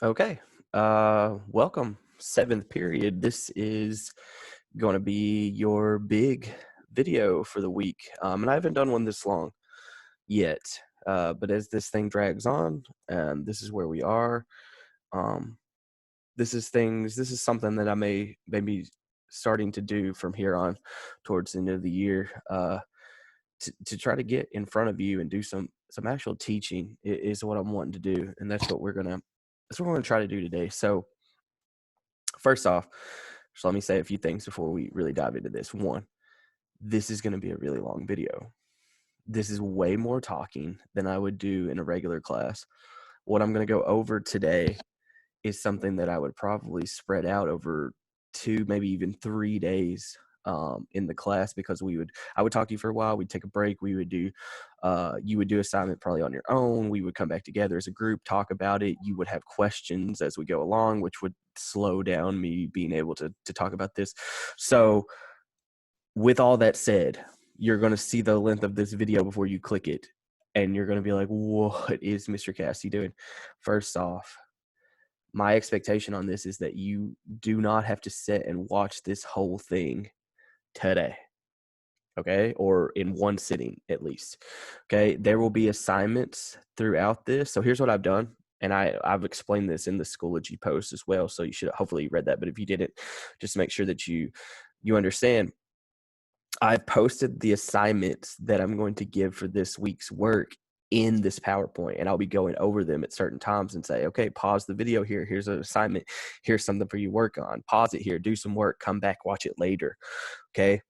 Okay. Welcome. Seventh period. This is going to be your big video for the week. And I haven't done one this long yet. But as this thing drags on, this is where we are. Um, this is something that I maybe starting to do from here on towards the end of the year. To try to get in front of you and do some actual teaching is what I'm wanting to do, and that's what we're gonna try to do today. So first off, just let me say a few things before we really dive into this. One, this is going to be a really long video. This is way more talking than I would do in a regular class. What I'm going to go over today is something that I would probably spread out over 2, maybe even 3 days in the class, because I would talk to you for a while. We'd take a break. You would do assignment probably on your own. We would come back together as a group, talk about it. You would have questions as we go along, which would slow down me being able to talk about this. So with all that said, you're going to see the length of this video before you click it. And you're going to be like, what is Mr. Cassie doing? First off, my expectation on this is that you do not have to sit and watch this whole thing today. Okay, or in one sitting at least. Okay, there will be assignments throughout this. So here's what I've done, and I've explained this in the Schoology post as well. So you should hopefully read that. But if you didn't, just make sure that you understand. I've posted the assignments that I'm going to give for this week's work in this PowerPoint, and I'll be going over them at certain times and say, okay, pause the video here. Here's an assignment. Here's something for you to work on. Pause it here. Do some work. Come back. Watch it later. Okay.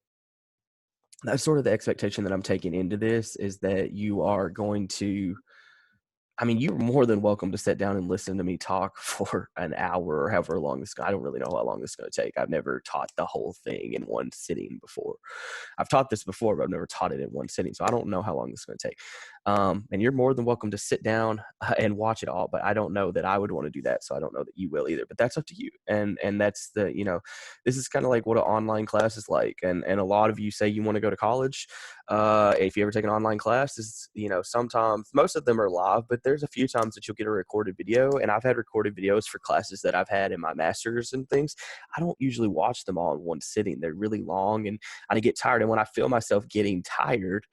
That's sort of the expectation that I'm taking into this, is that you are going to, I mean, you're more than welcome to sit down and listen to me talk for an hour or however long this. I don't really know how long this is going to take. I've never taught the whole thing in one sitting before. I've taught this before, but I've never taught it in one sitting, so I don't know how long this is going to take. And you're more than welcome to sit down and watch it all, but I don't know that I would want to do that, so I don't know that you will either. But that's up to you. And that's this is kind of like what an online class is like. And a lot of you say you want to go to college. If you ever take an online class, is sometimes most of them are live, but there's a few times that you'll get a recorded video. And I've had recorded videos for classes that I've had in my master's and things. I don't usually watch them all in one sitting. They're really long, and I get tired. And when I feel myself getting tired,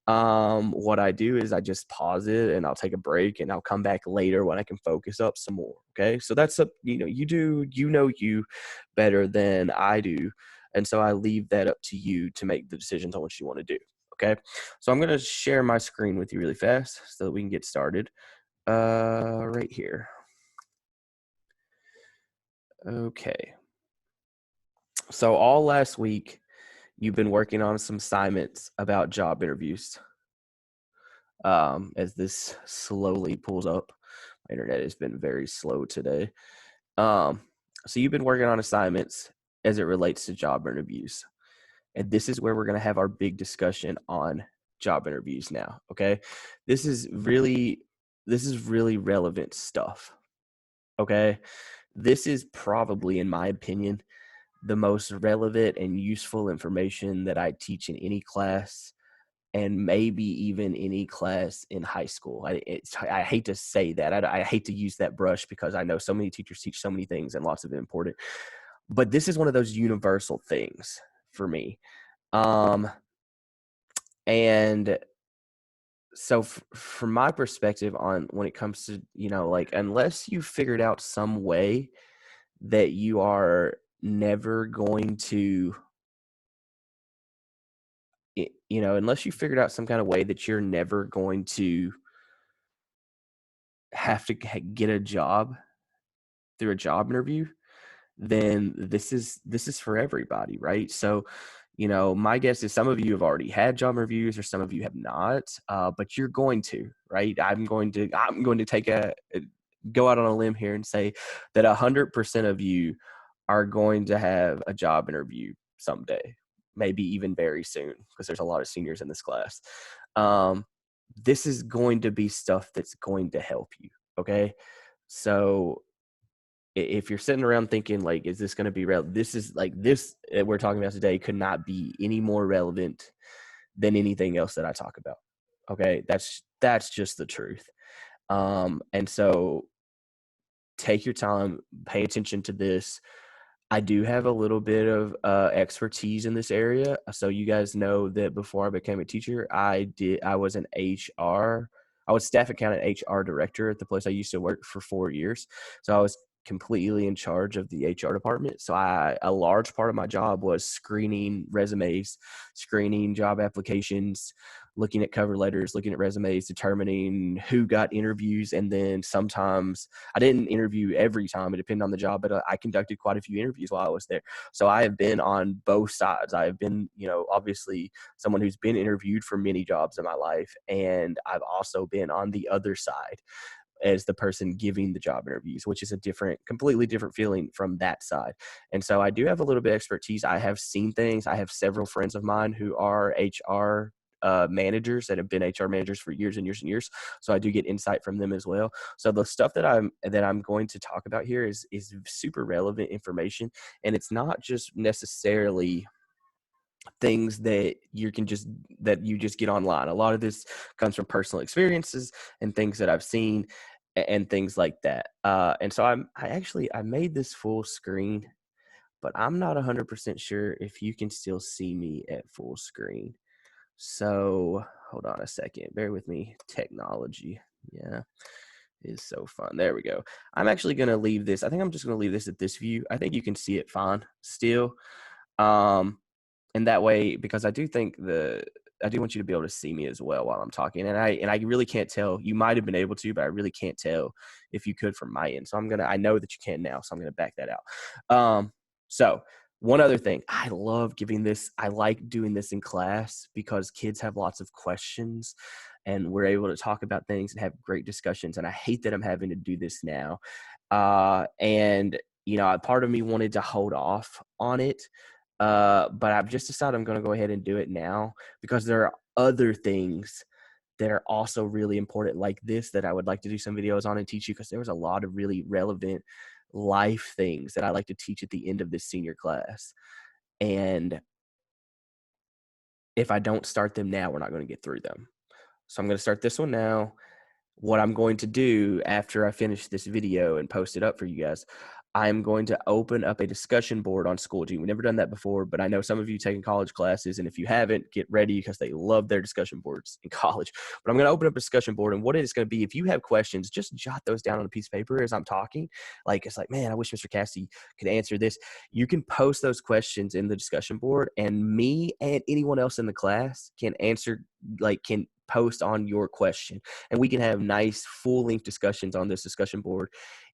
what I do is I just pause it and I'll take a break and I'll come back later when I can focus up some more. Okay. So that's you better than I do. And so I leave that up to you to make the decisions on what you want to do. Okay. So I'm going to share my screen with you really fast so that we can get started. Right here. Okay. So all last week, you've been working on some assignments about job interviews. As this slowly pulls up, my internet has been very slow today. So you've been working on assignments as it relates to job interviews. And this is where we're going to have our big discussion on job interviews now. Okay. This is really relevant stuff. Okay. This is probably, in my opinion, the most relevant and useful information that I teach in any class, and maybe even any class in high school. I hate to say that. I hate to use that brush, because I know so many teachers teach so many things and lots of it important. But this is one of those universal things for me. And so from my perspective on when it comes to, unless you figured out some way that you are never going to, unless you figured out some kind of way that you're never going to have to get a job through a job interview, then this is for everybody, right? So, my guess is some of you have already had job interviews, or some of you have not, but you're going to, right? I'm going to go out on a limb here and say that 100% of you are going to have a job interview someday, maybe even very soon, because there's a lot of seniors in this class. This is going to be stuff that's going to help you. Okay. So if you're sitting around thinking, like, is this going to be real? This is like this we're talking about today could not be any more relevant than anything else that I talk about. Okay. That's just the truth. And so take your time, pay attention to this. I do have a little bit of expertise in this area. So you guys know that before I became a teacher, I was an HR. I was staff accountant HR director at the place I used to work for 4 years. So I was completely in charge of the HR department. So a large part of my job was screening resumes, screening job applications, looking at cover letters, looking at resumes, determining who got interviews. And then sometimes I didn't interview every time. It depended on the job, but I conducted quite a few interviews while I was there. So I have been on both sides. I have been, obviously someone who's been interviewed for many jobs in my life. And I've also been on the other side as the person giving the job interviews, which is completely different feeling from that side. And so I do have a little bit of expertise. I have seen things. I have several friends of mine who are HR managers that have been HR managers for years and years and years. So I do get insight from them as well. So the stuff that I'm going to talk about here is super relevant information, and it's not just necessarily things that you just get online. A lot of this comes from personal experiences and things that I've seen and things like that. And so I made this full screen, but I'm not 100% sure if you can still see me at full screen. So hold on a second. Bear with me. Technology. Yeah, is so fun. There we go. I'm actually going to leave this. I think I'm just going to leave this at this view. I think you can see it fine still. And that way, because I do want you to be able to see me as well while I'm talking. And I really can't tell. You might have been able to, but I really can't tell if you could from my end. So I know that you can now, so I'm going to back that out. So one other thing, I like doing this in class because kids have lots of questions and we're able to talk about things and have great discussions. And I hate that I'm having to do this now. And part of me wanted to hold off on it. But I've just decided I'm going to go ahead and do it now because there are other things that are also really important like this that I would like to do some videos on and teach you, because there was a lot of really relevant life things that I like to teach at the end of this senior class. And if I don't start them now, we're not going to get through them. So I'm going to start this one now. What I'm going to do after I finish this video and post it up for you guys, I'm going to open up a discussion board on Schoology. We've never done that before, but I know some of you taking college classes, and if you haven't, get ready because they love their discussion boards in college. But I'm going to open up a discussion board, and what it is going to be, if you have questions, just jot those down on a piece of paper as I'm talking. It's like, man, I wish Mr. Cassidy could answer this. You can post those questions in the discussion board, and me and anyone else in the class can can post on your question, and we can have nice full-length discussions on this discussion board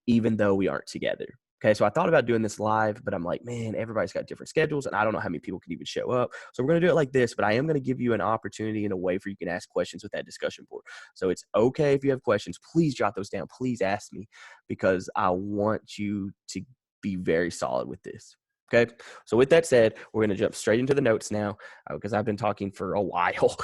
even though we aren't together. Okay, so I thought about doing this live, but I'm like, man, everybody's got different schedules, and I don't know how many people can even show up. So we're going to do it like this, but I am going to give you an opportunity and a way for you can ask questions with that discussion board. So it's okay if you have questions. Please jot those down. Please ask me, because I want you to be very solid with this. Okay, so with that said, we're going to jump straight into the notes now, because I've been talking for a while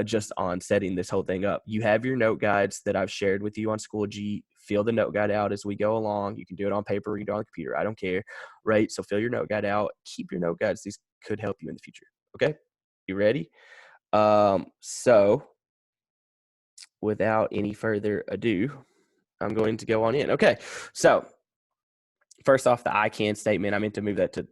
just on setting this whole thing up. You have your note guides that I've shared with you on Schoology. Fill the note guide out as we go along. You can do it on paper, you can do it on the computer. I don't care, right? So fill your note guide out. Keep your note guides. These could help you in the future. Okay, you ready? So without any further ado, I'm going to go on in. Okay, so first off, the I can statement. I meant to move that to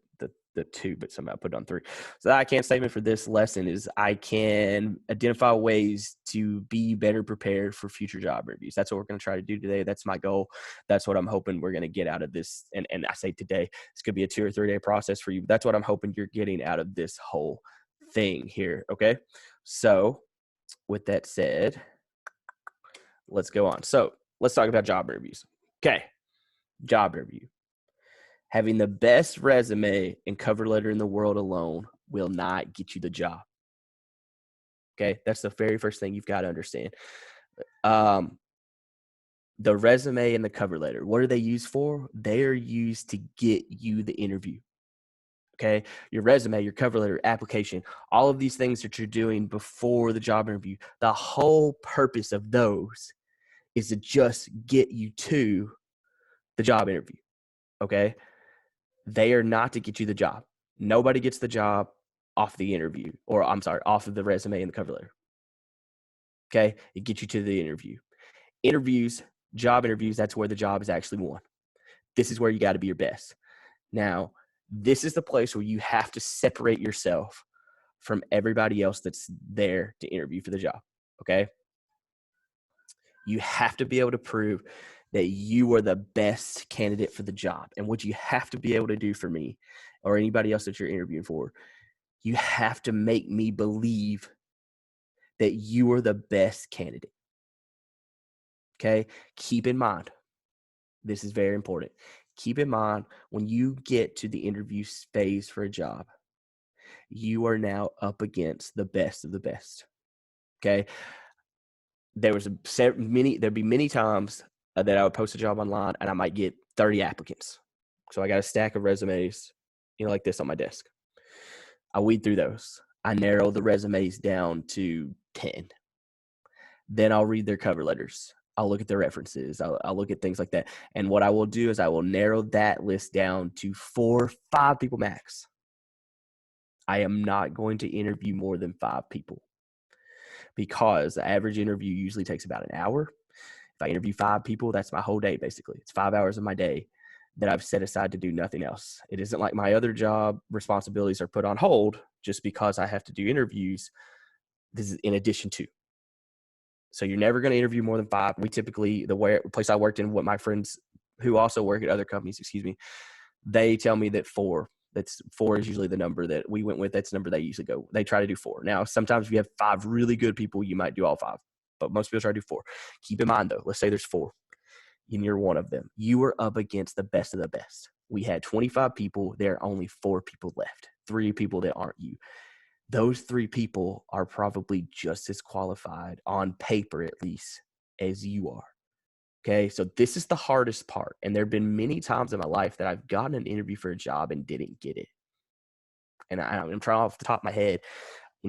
the 2, but somehow I put it on 3. So the I can statement for this lesson is I can identify ways to be better prepared for future job reviews. That's what we're going to try to do today. That's my goal. That's what I'm hoping we're going to get out of this. And I say today, this could be a 2 or 3 day process for you. That's what I'm hoping you're getting out of this whole thing here. Okay. So with that said, let's go on. So let's talk about job reviews. Okay. Job review. Having the best resume and cover letter in the world alone will not get you the job. Okay, that's the very first thing you've got to understand. The resume and the cover letter, what are they used for? They are used to get you the interview. Okay, your resume, your cover letter, application, all of these things that you're doing before the job interview, the whole purpose of those is to just get you to the job interview. Okay, they are not to get you the job. Nobody gets the job off the interview, or I'm sorry, off of the resume and the cover letter. Okay, it gets you to the interview. Interviews, job interviews, that's where the job is actually won. This is where you got to be your best. Now, this is the place where you have to separate yourself from everybody else that's there to interview for the job. Okay. You have to be able to prove that you are the best candidate for the job. And what you have to be able to do for me or anybody else that you're interviewing for, you have to make me believe that you are the best candidate. Okay. Keep in mind, this is very important. Keep in mind, when you get to the interview phase for a job, you are now up against the best of the best. Okay. There'd be many times that I would post a job online and I might get 30 applicants. So I got a stack of resumes, like this on my desk. I weed through those. I narrow the resumes down to 10. Then I'll read their cover letters. I'll look at their references. I'll look at things like that. And what I will do is I will narrow that list down to 4, 5 people max. I am not going to interview more than 5 people because the average interview usually takes about an hour. If I interview 5 people, that's my whole day, basically. It's 5 hours of my day that I've set aside to do nothing else. It isn't like my other job responsibilities are put on hold just because I have to do interviews. This is in addition to. So you're never going to interview more than 5. We typically, the place I worked in, what my friends who also work at other companies, they tell me that 4. That's 4 is usually the number that we went with. That's the number they usually go. They try to do 4. Now, sometimes if you have 5 really good people, you might do all 5. But most people try to do 4. Keep in mind, though, let's say there's 4, and you're one of them. You are up against the best of the best. We had 25 people. There are only 4 people left, 3 people that aren't you. Those 3 people are probably just as qualified, on paper at least, as you are. Okay, so this is the hardest part. And there have been many times in my life that I've gotten an interview for a job and didn't get it. And I'm trying off the top of my head,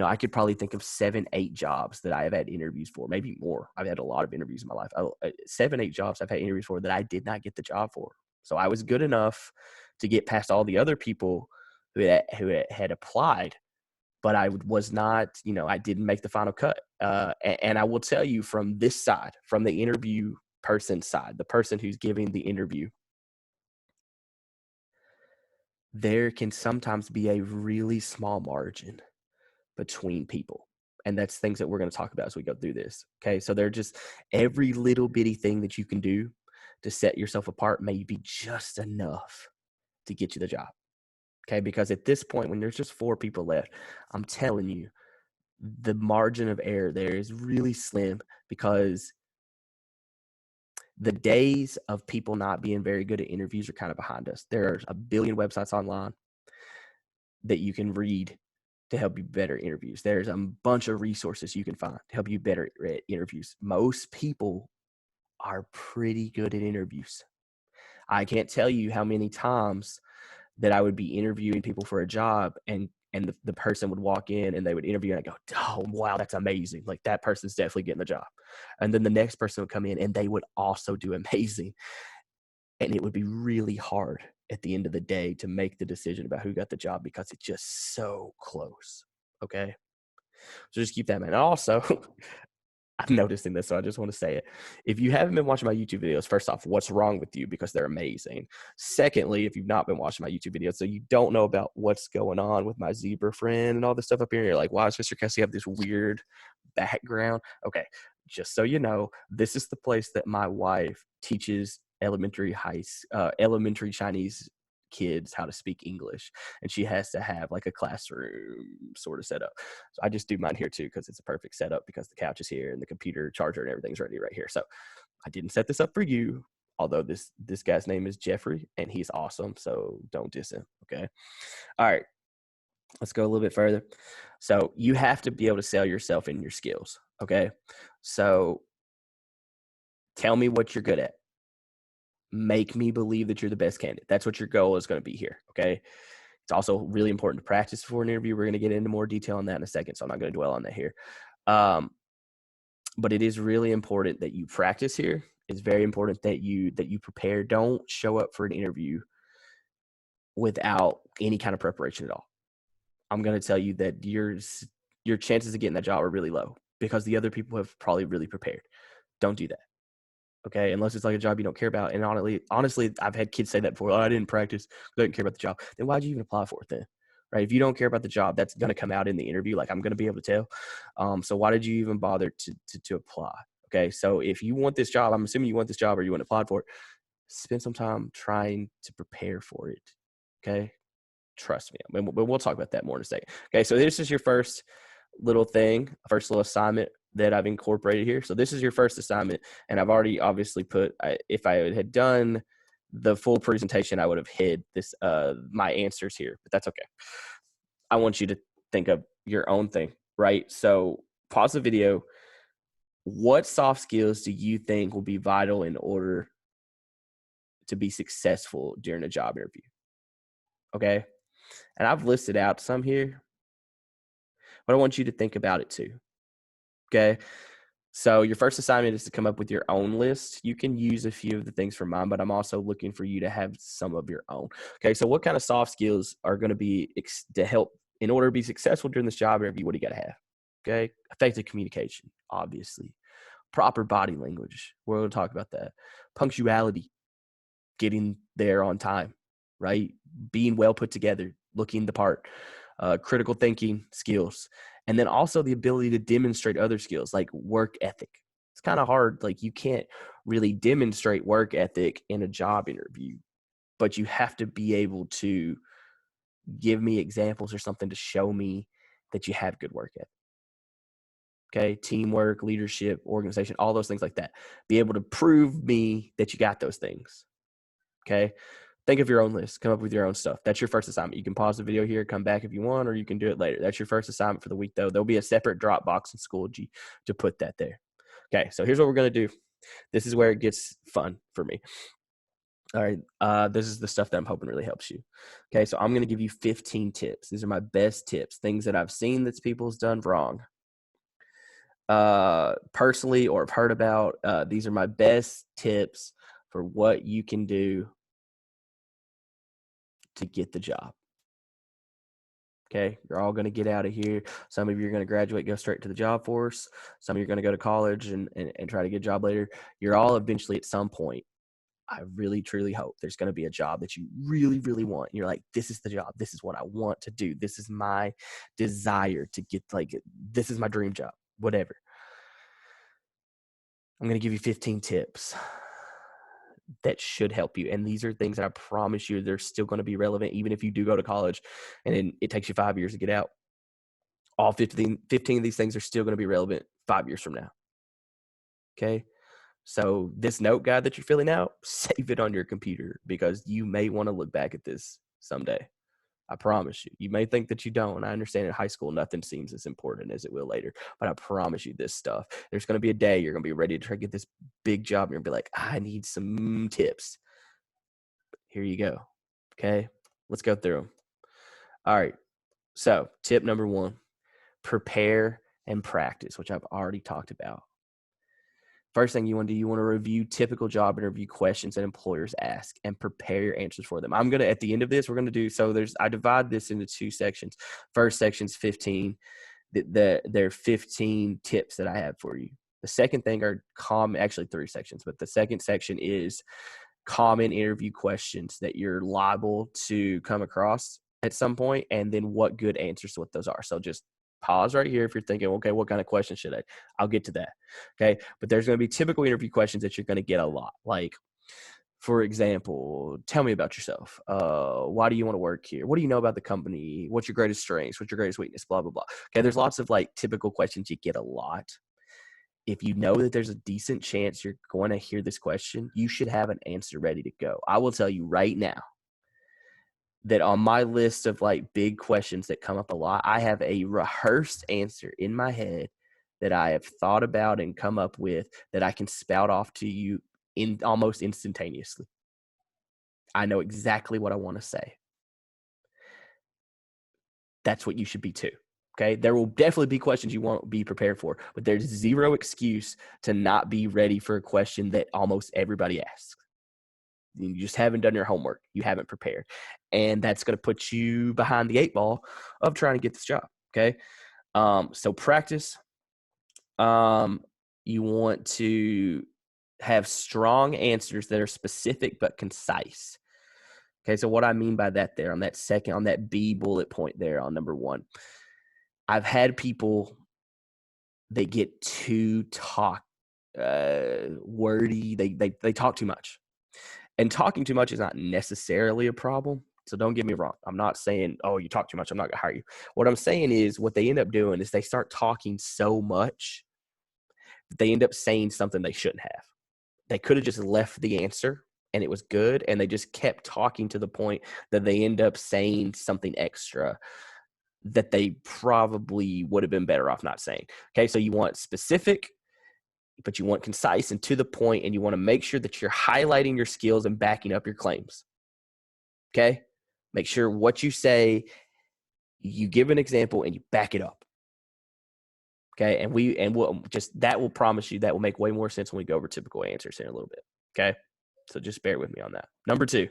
I could probably think of 7, 8 jobs that I have had interviews for, maybe more. I've had a lot of interviews in my life. 7, 8 jobs I've had interviews for that I did not get the job for. So I was good enough to get past all the other people who had applied, but I was not, I didn't make the final cut. And I will tell you from this side, from the interview person's side, the person who's giving the interview, there can sometimes be a really small margin between people. And that's things that we're going to talk about as we go through this. Okay. So they're just every little bitty thing that you can do to set yourself apart may be just enough to get you the job. Okay. Because at this point, when there's just 4 people left, I'm telling you, the margin of error there is really slim because the days of people not being very good at interviews are kind of behind us. There are a billion websites online that you can read to help you better interviews. There's a bunch of resources you can find to help you better at interviews. Most people are pretty good at interviews. I can't tell you how many times that I would be interviewing people for a job and the person would walk in and they would interview and I go, oh, wow, that's amazing. Like that person's definitely getting the job. And then the next person would come in and they would also do amazing. And it would be really hard at the end of the day to make the decision about who got the job because it's just so close. Okay. So just keep that in mind. And also, I'm noticing this, so I just want to say it. If you haven't been watching my YouTube videos, first off, what's wrong with you? Because they're amazing. Secondly, if you've not been watching my YouTube videos, so you don't know about what's going on with my zebra friend and all this stuff up here, you're like, why does Mr. Kessie have this weird background? Okay, just so you know, this is the place that my wife teaches elementary Chinese kids how to speak English, and she has to have like a classroom sort of setup. So I just do mine here too because it's a perfect setup because the couch is here and the computer charger and everything's ready right here. So I didn't set this up for you, although this guy's name is Jeffrey and he's awesome, so don't diss him. Okay. All right, let's go a little bit further. So you have to be able to sell yourself and your skills. Okay, so tell me what you're good at. Make me believe that you're the best candidate. That's what your goal is going to be here. Okay. It's also really important to practice before an interview. We're going to get into more detail on that in a second, so I'm not going to dwell on that here. But it is really important that you practice here. It's very important that you prepare. Don't show up for an interview without any kind of preparation at all. I'm going to tell you that your chances of getting that job are really low because the other people have probably really prepared. Don't do that. Okay, unless it's like a job you don't care about. And honestly, I've had kids say that before. Oh, I didn't practice. I didn't care about the job. Then why'd you even apply for it then? Right? If you don't care about the job, that's going to come out in the interview. Like I'm going to be able to tell. So why did you even bother to apply? Okay, so if you want this job, I'm assuming you want this job or you want to apply for it. Spend some time trying to prepare for it. Okay, trust me. But we'll talk about that more in a second. Okay, so this is your first little thing, first little assignment that I've incorporated here. So this is your first assignment, and I've already obviously put. If I had done the full presentation, I would have hid this my answers here, but that's okay. I want you to think of your own thing, right? So pause the video. What soft skills do you think will be vital in order to be successful during a job interview? Okay, and I've listed out some here, but I want you to think about it too. Okay. So your first assignment is to come up with your own list. You can use a few of the things from mine, but I'm also looking for you to have some of your own. Okay. So what kind of soft skills are going to be to help in order to be successful during this job interview? What do you got to have? Okay. Effective communication, obviously. Proper body language. We're going to talk about that. Punctuality, getting there on time, right? Being well put together, looking the part. Critical thinking skills, and then also the ability to demonstrate other skills like work ethic. It's kind of hard. Like you can't really demonstrate work ethic in a job interview, but you have to be able to give me examples or something to show me that you have good work ethic. Okay. Teamwork, leadership, organization, all those things like that. Be able to prove me that you got those things. Okay. Think of your own list. Come up with your own stuff. That's your first assignment. You can pause the video here, come back if you want, or you can do it later. That's your first assignment for the week, though. There'll be a separate Dropbox in Schoology to put that there. Okay, so here's what we're going to do. This is where it gets fun for me. All right, this is the stuff that I'm hoping really helps you. Okay, so I'm going to give you 15 tips. These are my best tips, things that I've seen that people's done wrong. Personally or have heard about. These are my best tips for what you can do to get the job. Okay, you're all going to get out of here. Some of you are going to graduate, go straight to the job force. Some of you are going to go to college and try to get a job later. You're all eventually at some point. I really, truly hope there's going to be a job that you really, really want. And you're like, this is the job. This is what I want to do. This is my desire to get, like, this is my dream job, whatever. I'm going to give you 15 tips that should help you. And these are things that I promise you they're still going to be relevant, even if you do go to college and then it takes you 5 years to get out. All 15 of these things are still going to be relevant 5 years from now. Okay. So this note guide that you're filling out, save it on your computer because you may want to look back at this someday. I promise you. You may think that you don't. I understand in high school, nothing seems as important as it will later. But I promise you this stuff. There's going to be a day you're going to be ready to try to get this big job. And you're going to be like, I need some tips. Here you go. Okay. Let's go through them. All right. So tip number 1, prepare and practice, which I've already talked about. First thing you want to do, you want to review typical job interview questions that employers ask and prepare your answers for them. I'm going to, at the end of this, we're going to do, so I divide this into 2 sections. First section's 15. There are 15 tips that I have for you. The second thing are actually 3 sections, but the second section is common interview questions that you're liable to come across at some point, and then what good answers to what those are. So just pause right here if you're thinking, okay, what kind of questions should I? I'll get to that. Okay. But there's going to be typical interview questions that you're going to get a lot. Like, for example, tell me about yourself. Why do you want to work here? What do you know about the company? What's your greatest strengths? What's your greatest weakness? Blah, blah, blah. Okay. There's lots of like typical questions you get a lot. If you know that there's a decent chance you're going to hear this question, you should have an answer ready to go. I will tell you right now that on my list of like big questions that come up a lot, I have a rehearsed answer in my head that I have thought about and come up with that I can spout off to you in almost instantaneously. I know exactly what I want to say. That's what you should be too. Okay. There will definitely be questions you won't be prepared for, but there's zero excuse to not be ready for a question that almost everybody asks. You just haven't done your homework. You haven't prepared. And that's going to put you behind the 8 ball of trying to get this job. Okay. So practice. You want to have strong answers that are specific but concise. Okay, so what I mean by that there on that B bullet point there on number 1, I've had people that get too wordy. They talk too much, and talking too much is not necessarily a problem. So don't get me wrong. I'm not saying, oh, you talk too much, I'm not gonna hire you. What I'm saying is, what they end up doing is they start talking so much that they end up saying something they shouldn't have. They could have just left the answer and it was good, and they just kept talking to the point that they end up saying something extra that they probably would have been better off not saying. Okay, so you want specific, but you want concise and to the point, and you want to make sure that you're highlighting your skills and backing up your claims. Okay, make sure what you say, you give an example and you back it up. Okay, and we'll just, that will promise you that will make way more sense when we go over typical answers here in a little bit. Okay, so just bear with me on that. Number 2,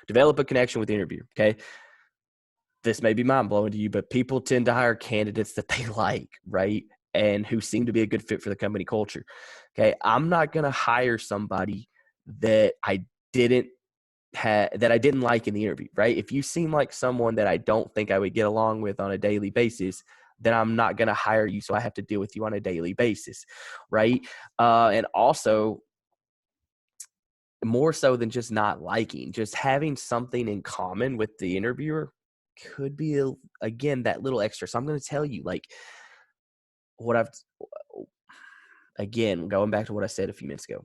develop a connection with the interviewer. Okay, this may be mind blowing to you, but people tend to hire candidates that they like, right? And who seem to be a good fit for the company culture. Okay, I'm not going to hire somebody that I didn't like in the interview, right? If you seem like someone that I don't think I would get along with on a daily basis, then I'm not going to hire you. So I have to deal with you on a daily basis, right? And also, more so than just not liking, just having something in common with the interviewer could be, again, that little extra. So I'm going to tell you, like, again, going back to what I said a few minutes ago,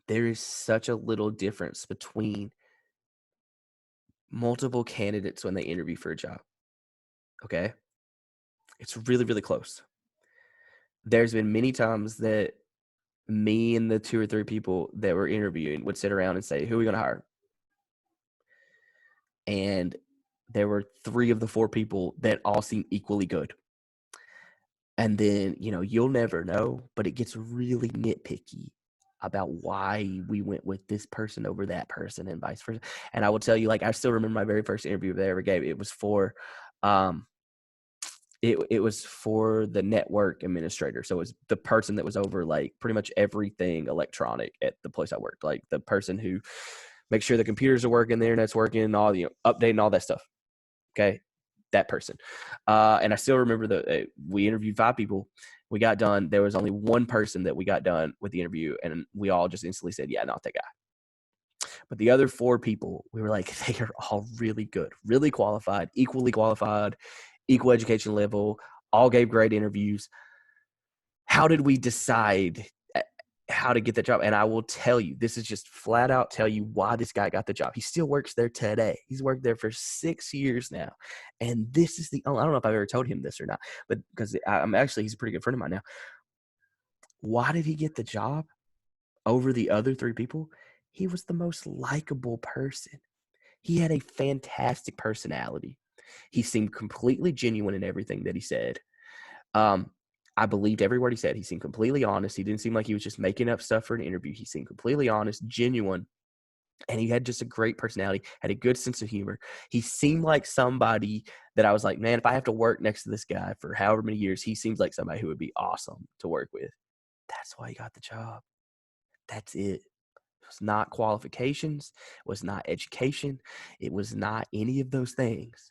there is such a little difference between multiple candidates when they interview for a job. Okay. It's really, really close. There's been many times that me and the 2 or 3 people that were interviewing would sit around and say, who are we going to hire? And there were 3 of the 4 people that all seemed equally good. And then, you'll never know, but it gets really nitpicky about why we went with this person over that person and vice versa. And I will tell you, like, I still remember my very first interview that I ever gave. It was for, it was for the network administrator. So it was the person that was over, like, pretty much everything electronic at the place I worked. Like, the person who makes sure the computers are working, the internet's working, all the updating, all that stuff. Okay, that person. And I still remember we interviewed 5 people. We got done. There was only one person that we got done with the interview, and we all just instantly said, yeah, not that guy. But the other 4 people, we were like, they are all really good, really qualified, equal education level, all gave great interviews. How did we decide how to get the job? And I will tell you, this is just flat out tell you why this guy got the job. He still works there today. He's worked there for 6 years now. And this is I don't know if I've ever told him this or not, but because he's a pretty good friend of mine now. Why did he get the job over the other 3 people? He was the most likable person. He had a fantastic personality. He seemed completely genuine in everything that he said. I believed every word he said. He seemed completely honest. He didn't seem like he was just making up stuff for an interview. He seemed completely honest, genuine, and he had just a great personality, had a good sense of humor. He seemed like somebody that I was like, man, if I have to work next to this guy for however many years, he seems like somebody who would be awesome to work with. That's why he got the job. That's it. It was not qualifications. It was not education. It was not any of those things.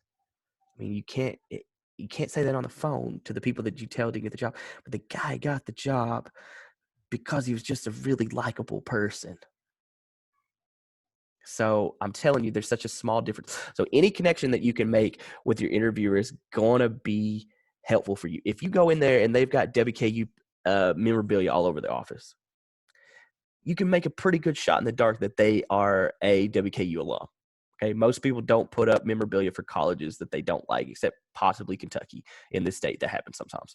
I mean, you can't say that on the phone to the people that you tell to get the job, but the guy got the job because he was just a really likable person. So I'm telling you, there's such a small difference. So any connection that you can make with your interviewer is going to be helpful for you. If you go in there and they've got WKU memorabilia all over the office, you can make a pretty good shot in the dark that they are a WKU alum. Okay, most people don't put up memorabilia for colleges that they don't like, except possibly Kentucky. In this state, that happens sometimes,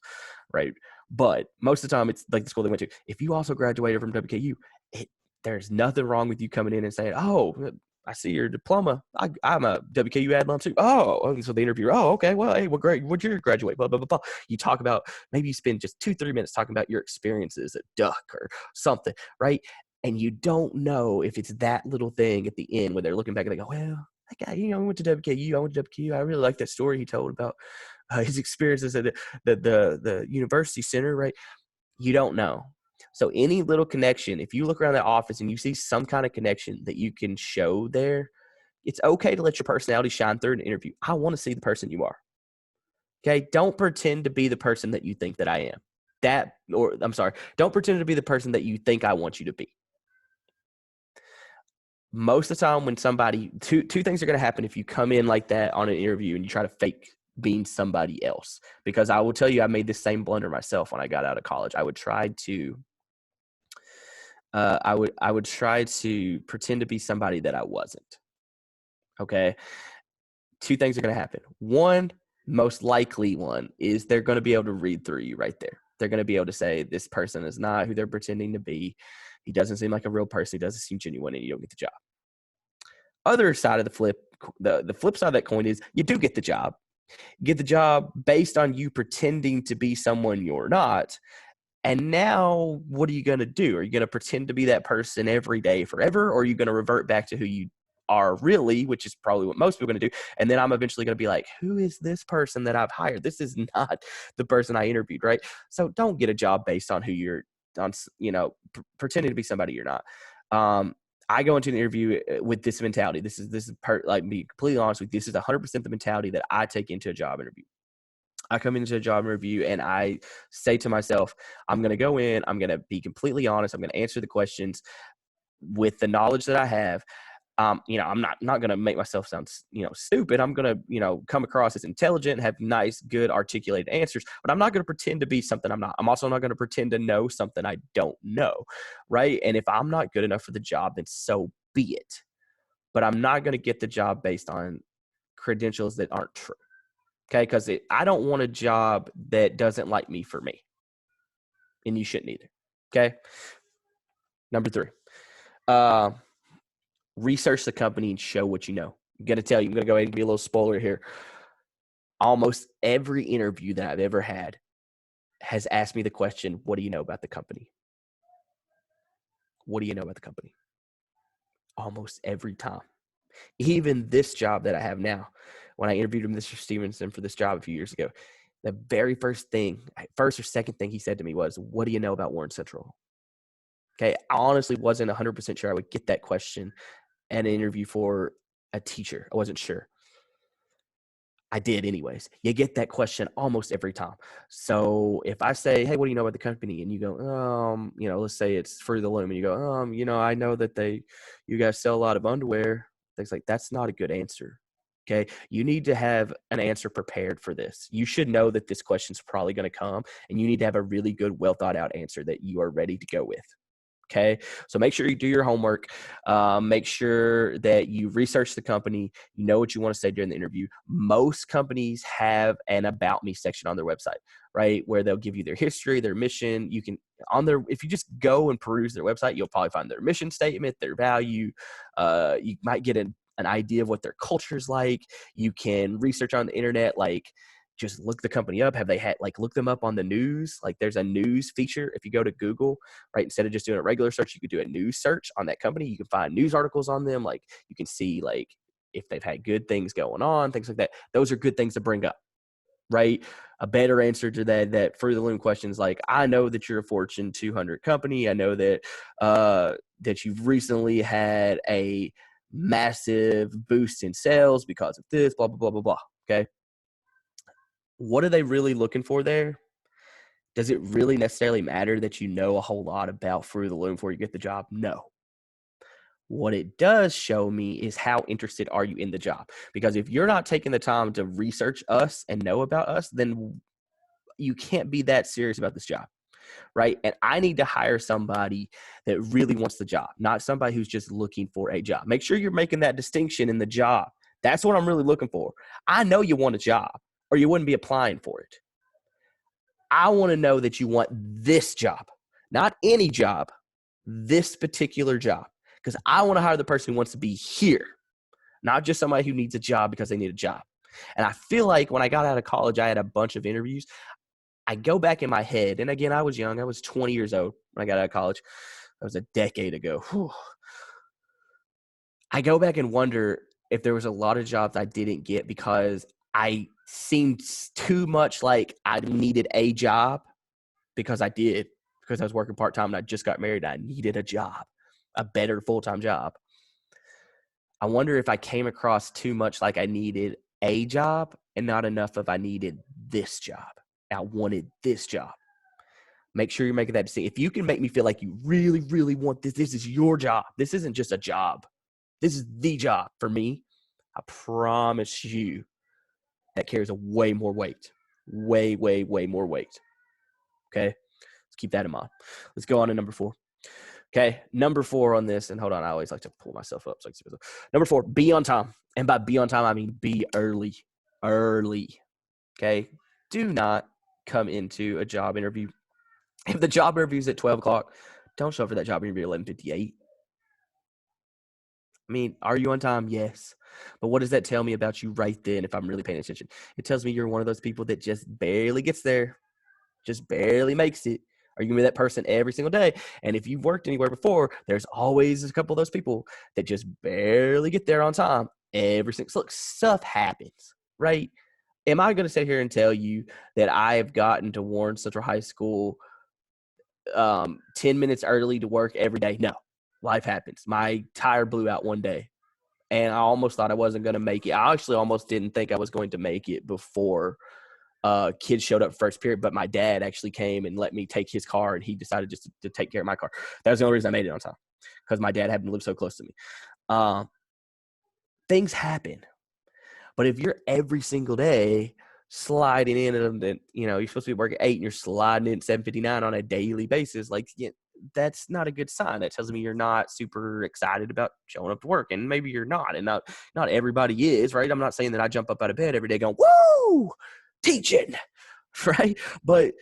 right? But most of the time, it's like the school they went to. If you also graduated from WKU, there's nothing wrong with you coming in and saying, "Oh, I see your diploma. I'm a WKU alum too." Oh, so the interviewer, "Oh, okay, well, hey, well, great. Where'd you graduate?" Blah blah blah blah. You talk about, maybe you spend just 2-3 minutes talking about your experiences at Duck or something, right? And you don't know if it's that little thing at the end where they're looking back and they go, well, that guy, we went to WKU. I went to WKU. I really like that story he told about his experiences at the university center, right? You don't know. So any little connection, if you look around that office and you see some kind of connection that you can show there, it's okay to let your personality shine through an interview. I want to see the person you are. Okay. Don't pretend to be the person that you think that I am. Don't pretend to be the person that you think I want you to be. Most of the time when two things are going to happen if you come in like that on an interview and you try to fake being somebody else. Because I will tell you, I made this same blunder myself when I got out of college. I would try to pretend to be somebody that I wasn't. Okay. Two things are going to happen. One, most likely one, is they're going to be able to read through you right there. They're going to be able to say, this person is not who they're pretending to be. He doesn't seem like a real person. He doesn't seem genuine, and you don't get the job. Other side of the flip side of that coin is you do get the job. You get the job based on you pretending to be someone you're not. And now what are you going to do? Are you going to pretend to be that person every day forever? Or are you going to revert back to who you are really, which is probably what most people are going to do. And then I'm eventually going to be like, who is this person that I've hired? This is not the person I interviewed, right? So don't get a job based on who you're on, pretending to be somebody you're not. I go into an interview with this mentality. This is be completely honest with you. This is 100% the mentality that I take into a job interview. I come into a job interview and I say to myself, I'm going to go in, I'm going to be completely honest. I'm going to answer the questions with the knowledge that I have. I'm not going to make myself sound, stupid. I'm going to, come across as intelligent, have nice, good, articulated answers, but I'm not going to pretend to be something I'm not. I'm also not going to pretend to know something I don't know. Right. And if I'm not good enough for the job, then so be it. But I'm not going to get the job based on credentials that aren't true. Okay. Because I don't want a job that doesn't like me for me. And you shouldn't either. Okay. Number 3. Research the company and show what you know. I'm going to tell you, I'm going to go ahead and be a little spoiler here. Almost every interview that I've ever had has asked me the question, what do you know about the company? What do you know about the company? Almost every time. Even this job that I have now, when I interviewed Mr. Stevenson for this job a few years ago, the very first or second thing he said to me was, what do you know about Warren Central? Okay. I honestly wasn't 100% sure I would get that question at an interview for a teacher. I wasn't sure. I did anyways. You get that question almost every time. So if I say, hey, what do you know about the company? And you go, let's say it's Fruit of the Loom. And you go, I know that you guys sell a lot of underwear. Things like that's not a good answer. Okay. You need to have an answer prepared for this. You should know that this question's probably going to come, and you need to have a really good, well thought out answer that you are ready to go with. Okay. So make sure you do your homework. Make sure that you research the company. You know what you want to say during the interview. Most companies have an about me section on their website, right? Where they'll give you their history, their mission. If you just go and peruse their website, you'll probably find their mission statement, their value. You might get an idea of what their culture's like. You can research on the internet, just look the company up. Have they had look them up on the news? There's a news feature. If you go to Google, right, instead of just doing a regular search, you could do a news search on that company. You can find news articles on them. You can see if they've had good things going on, things like that. Those are good things to bring up, right? A better answer to that Fruit of the Loom question is I know that you're a Fortune 200 company. I know that that you've recently had a massive boost in sales because of this, blah, blah, blah, blah, blah. Okay. What are they really looking for there? Does it really necessarily matter that you know a whole lot about Fruit of the Loom before you get the job? No. What it does show me is how interested are you in the job? Because if you're not taking the time to research us and know about us, then you can't be that serious about this job, right? And I need to hire somebody that really wants the job, not somebody who's just looking for a job. Make sure you're making that distinction in the job. That's what I'm really looking for. I know you want a job, or you wouldn't be applying for it. I want to know that you want this job, not any job, this particular job, because I want to hire the person who wants to be here, not just somebody who needs a job because they need a job. And I feel like when I got out of college, I had a bunch of interviews. I go back in my head, and again, I was young. I was 20 years old when I got out of college. That was a decade ago. Whew. I go back and wonder if there was a lot of jobs I didn't get because I seemed too much like I needed a job, because I did. because I was working part-time and I just got married and I needed a job, a better full-time job. I wonder if I came across too much like I needed a job and not enough of I needed this job. I wanted this job. Make sure you're making that decision. If you can make me feel like you really, really want this, this is your job. This isn't just a job. This is the job for me. I promise you that carries a way more weight. Way, way, way more weight. Okay? Let's keep that in mind. Let's go on to number 4. Okay, number 4 on this, and hold on, I always like to pull myself up. So I can see myself. Number 4, be on time. And by be on time, I mean be early. Early. Okay? Do not come into a job interview. If the job interview is at 12 o'clock, don't show up for that job interview at 11:58. I mean, are you on time? Yes. But what does that tell me about you right then if I'm really paying attention? It tells me you're one of those people that just barely gets there, just barely makes it. Are you going to be that person every single day? And if you've worked anywhere before, there's always a couple of those people that just barely get there on time every single. So look, stuff happens, right? Am I going to sit here and tell you that I have gotten to Warren Central High School 10 minutes early to work every day? No. Life happens. My tire blew out one day, and I almost thought I wasn't going to make it. I actually almost didn't think I was going to make it before kids showed up first period, but my dad actually came and let me take his car, and he decided just to take care of my car. That was the only reason I made it on time, because my dad happened to live so close to me. Things happen. But if you're every single day sliding in and, you're supposed to be working 8 and you're sliding in 7:59 on a daily basis, like, that's not a good sign. That tells me you're not super excited about showing up to work, and maybe you're not, and not everybody is, right? I'm not saying that I jump up out of bed every day going, woo, teaching, right? But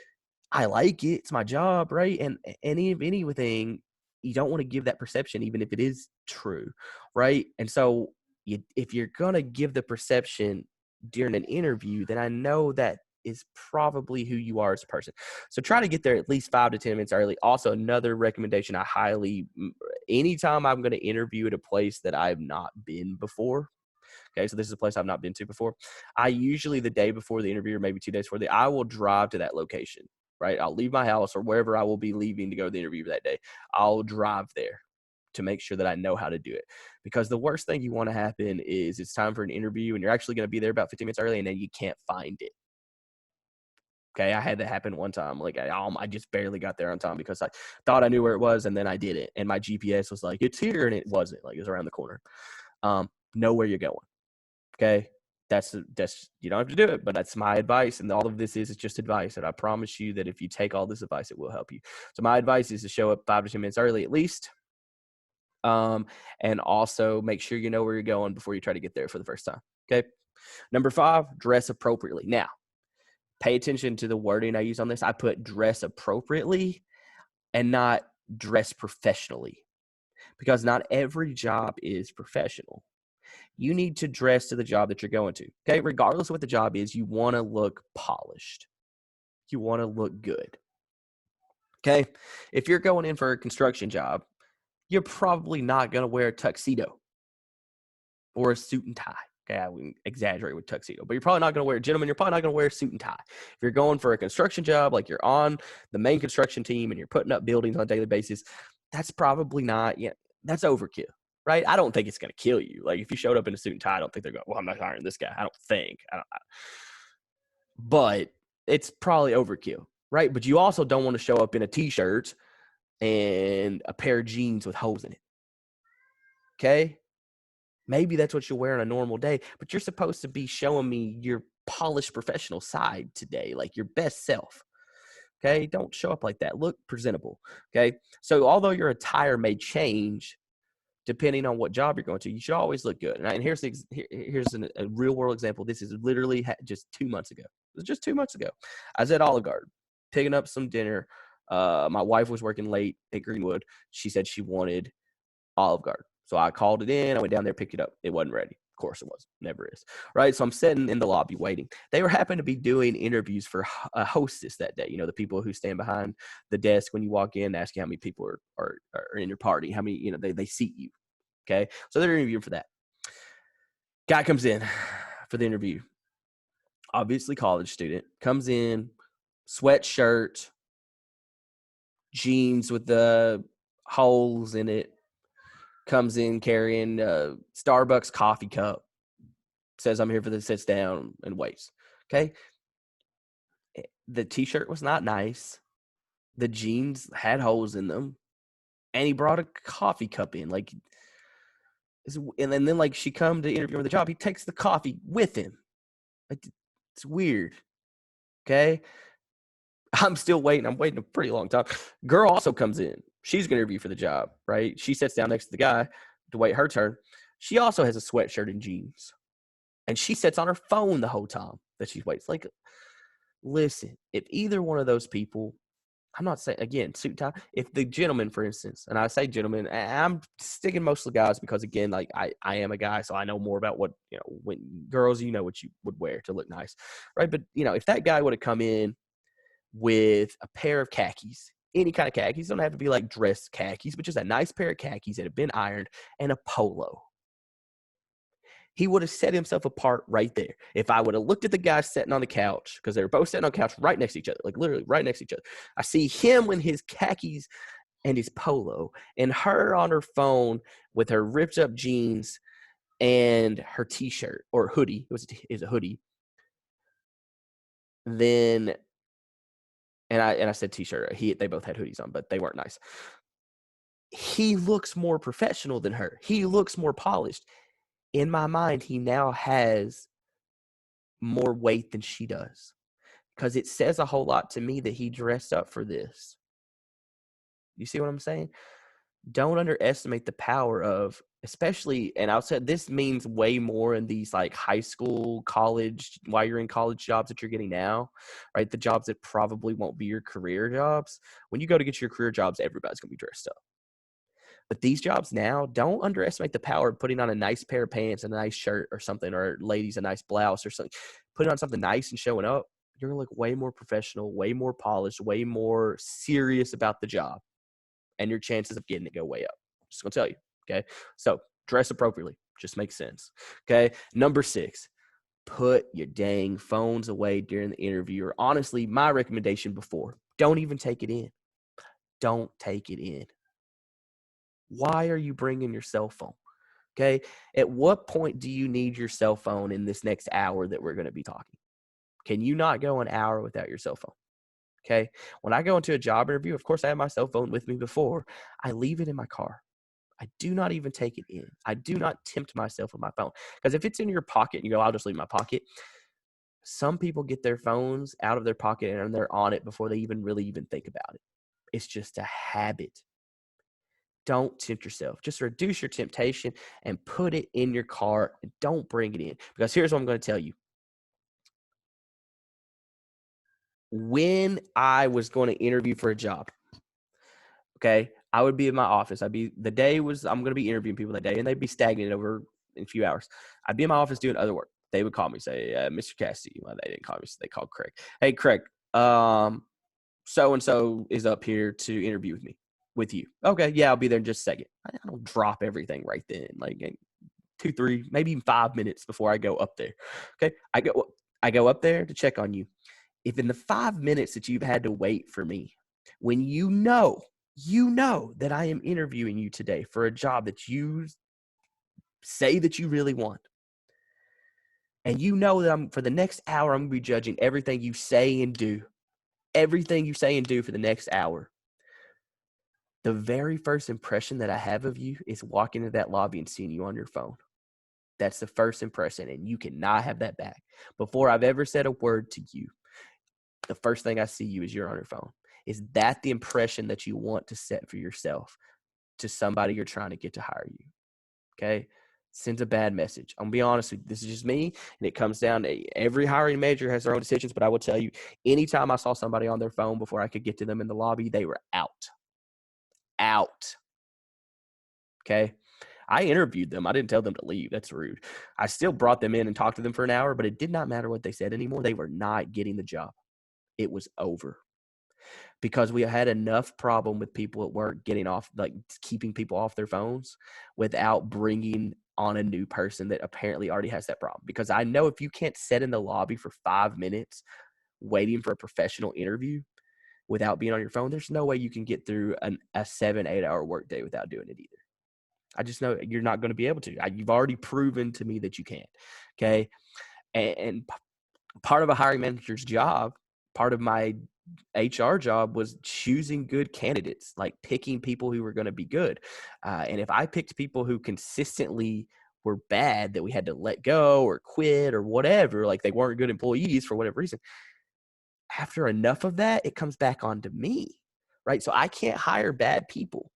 I like it. It's my job, right? And anything, you don't want to give that perception, even if it is true, right? And so if you're going to give the perception during an interview, then I know that is probably who you are as a person. So try to get there at least 5 to 10 minutes early. Also, another recommendation anytime I'm going to interview at a place that I've not been before. Okay, so this is a place I've not been to before. I usually, the day before the interview, or maybe 2 days before, I will drive to that location, right? I'll leave my house or wherever I will be leaving to go to the interview that day. I'll drive there to make sure that I know how to do it. Because the worst thing you want to happen is it's time for an interview and you're actually going to be there about 15 minutes early and then you can't find it. Okay, I had that happen one time. Like, I just barely got there on time because I thought I knew where it was, and then I didn't. And my GPS was like, it's here, and it wasn't. Like, it was around the corner. Know where you're going. Okay, that's you don't have to do it, but that's my advice. And all of this is just advice. And I promise you that if you take all this advice, it will help you. So my advice is to show up 5 to 10 minutes early at least. And also make sure you know where you're going before you try to get there for the first time. Okay. Number 5, dress appropriately. Now, pay attention to the wording I use on this. I put dress appropriately and not dress professionally, because not every job is professional. You need to dress to the job that you're going to. Okay. Regardless of what the job is, you want to look polished. You want to look good. Okay. If you're going in for a construction job, you're probably not going to wear a tuxedo or a suit and tie. Okay, I wouldn't exaggerate with tuxedo, but you're probably not going to wear, gentlemen, you're probably not going to wear a suit and tie. If you're going for a construction job, like you're on the main construction team and you're putting up buildings on a daily basis, that's probably not, that's overkill, right? I don't think it's going to kill you. Like, if you showed up in a suit and tie, I don't think they're going, well, I'm not hiring this guy. I don't think. But it's probably overkill, right? But you also don't want to show up in a t-shirt and a pair of jeans with holes in it. Okay? Maybe that's what you'll wear on a normal day, but you're supposed to be showing me your polished professional side today, like your best self. Okay? Don't show up like that. Look presentable. Okay? So although your attire may change depending on what job you're going to, you should always look good. And here's a real world example. This is literally just 2 months ago. It was just 2 months ago. I was at Olive Garden picking up some dinner. My wife was working late at Greenwood. She said she wanted Olive Garden. So I called it in. I went down there, picked it up. It wasn't ready. Of course it wasn't. Never is. Right? So I'm sitting in the lobby waiting. They were happened to be doing interviews for a hostess that day. The people who stand behind the desk when you walk in, ask you how many people are in your party, how many, they seat you. Okay? So they're interviewing for that. Guy comes in for the interview. Obviously college student. Comes in, sweatshirt, jeans with the holes in it, comes in carrying a Starbucks coffee cup, says I'm here for this, sits down and waits. Okay. The t-shirt was not nice. The jeans had holes in them. And he brought a coffee cup in. Like, and then like she come to interview for the job. He takes the coffee with him. Like, it's weird. Okay. I'm still waiting. I'm waiting a pretty long time. Girl also comes in. She's going to interview for the job, right? She sits down next to the guy to wait her turn. She also has a sweatshirt and jeans. And she sits on her phone the whole time that she waits. Like, listen, if either one of those people, I'm not saying, again, suit and tie, if the gentleman, for instance, and I say gentleman, I'm sticking most of the guys because, again, like I am a guy, so I know more about what, when girls, what you would wear to look nice, right? But, if that guy would have come in with a pair of khakis, any kind of khakis, don't have to be like dress khakis, but just a nice pair of khakis that have been ironed and a polo, he would have set himself apart right there. If I would have looked at the guy sitting on the couch, because they were both sitting on the couch right next to each other, like literally right next to each other. I see him in his khakis and his polo, and her on her phone with her ripped up jeans and her t-shirt or hoodie. It was a hoodie. Then, and I said t-shirt. They both had hoodies on, but they weren't nice. He looks more professional than her. He looks more polished. In my mind, he now has more weight than she does, because it says a whole lot to me that he dressed up for this. You see what I'm saying? Don't underestimate the power of, especially, and I'll say this means way more in these like high school, college, while you're in college jobs that you're getting now, right? The jobs that probably won't be your career jobs. When you go to get your career jobs, everybody's going to be dressed up. But these jobs now, don't underestimate the power of putting on a nice pair of pants and a nice shirt or something, or ladies, a nice blouse or something. Putting on something nice and showing up, you're going to look way more professional, way more polished, way more serious about the job. And your chances of getting it go way up. Just going to tell you, okay? So dress appropriately. Just makes sense, okay? Number 6, put your dang phones away during the interview. Or honestly, my recommendation before, don't even take it in. Don't take it in. Why are you bringing your cell phone? Okay. At what point do you need your cell phone in this next hour that we're going to be talking? Can you not go an hour without your cell phone? Okay. When I go into a job interview, of course, I have my cell phone with me before. I leave it in my car. I do not even take it in. I do not tempt myself with my phone. Because if it's in your pocket and you go, I'll just leave my pocket. Some people get their phones out of their pocket and they're on it before they even think about it. It's just a habit. Don't tempt yourself. Just reduce your temptation and put it in your car and don't bring it in. Because here's what I'm going to tell you. When I was going to interview for a job, okay, I would be in my office. I'm going to be interviewing people that day, and they'd be stagnant over in a few hours. I'd be in my office doing other work. They would call me, say, Mr. Cassidy. Well, they didn't call me. So they called Craig. Hey, Craig, so-and-so is up here to interview with you. Okay, yeah, I'll be there in just a second. I don't drop everything right then. Like 2, 3, maybe even 5 minutes before I go up there. Okay, I go up there to check on you. If in the 5 minutes that you've had to wait for me, when you know that I am interviewing you today for a job that you say that you really want, and you know that for the next hour, I'm going to be judging everything you say and do. Everything you say and do for the next hour. The very first impression that I have of you is walking into that lobby and seeing you on your phone. That's the first impression, and you cannot have that back. Before I've ever said a word to you, the first thing I see you is you're on your phone. Is that the impression that you want to set for yourself to somebody you're trying to get to hire you? Okay? Sends a bad message. I'm going to be honest with you. This is just me, and it comes down to every hiring manager has their own decisions, but I will tell you, anytime I saw somebody on their phone before I could get to them in the lobby, they were out. Okay? I interviewed them. I didn't tell them to leave. That's rude. I still brought them in and talked to them for an hour, but it did not matter what they said anymore. They were not getting the job. It was over. Because we had enough problem with people at work getting off, like keeping people off their phones without bringing on a new person that apparently already has that problem. Because I know if you can't sit in the lobby for 5 minutes waiting for a professional interview without being on your phone, there's no way you can get through a 7-8 hour workday without doing it either. I just know you're not going to be able to. You've already proven to me that you can. Okay. And part of a hiring manager's job, part of my HR job was choosing good candidates, like picking people who were going to be good. And if I picked people who consistently were bad that we had to let go or quit or whatever, like they weren't good employees for whatever reason, after enough of that, it comes back onto me, right? So I can't hire bad people.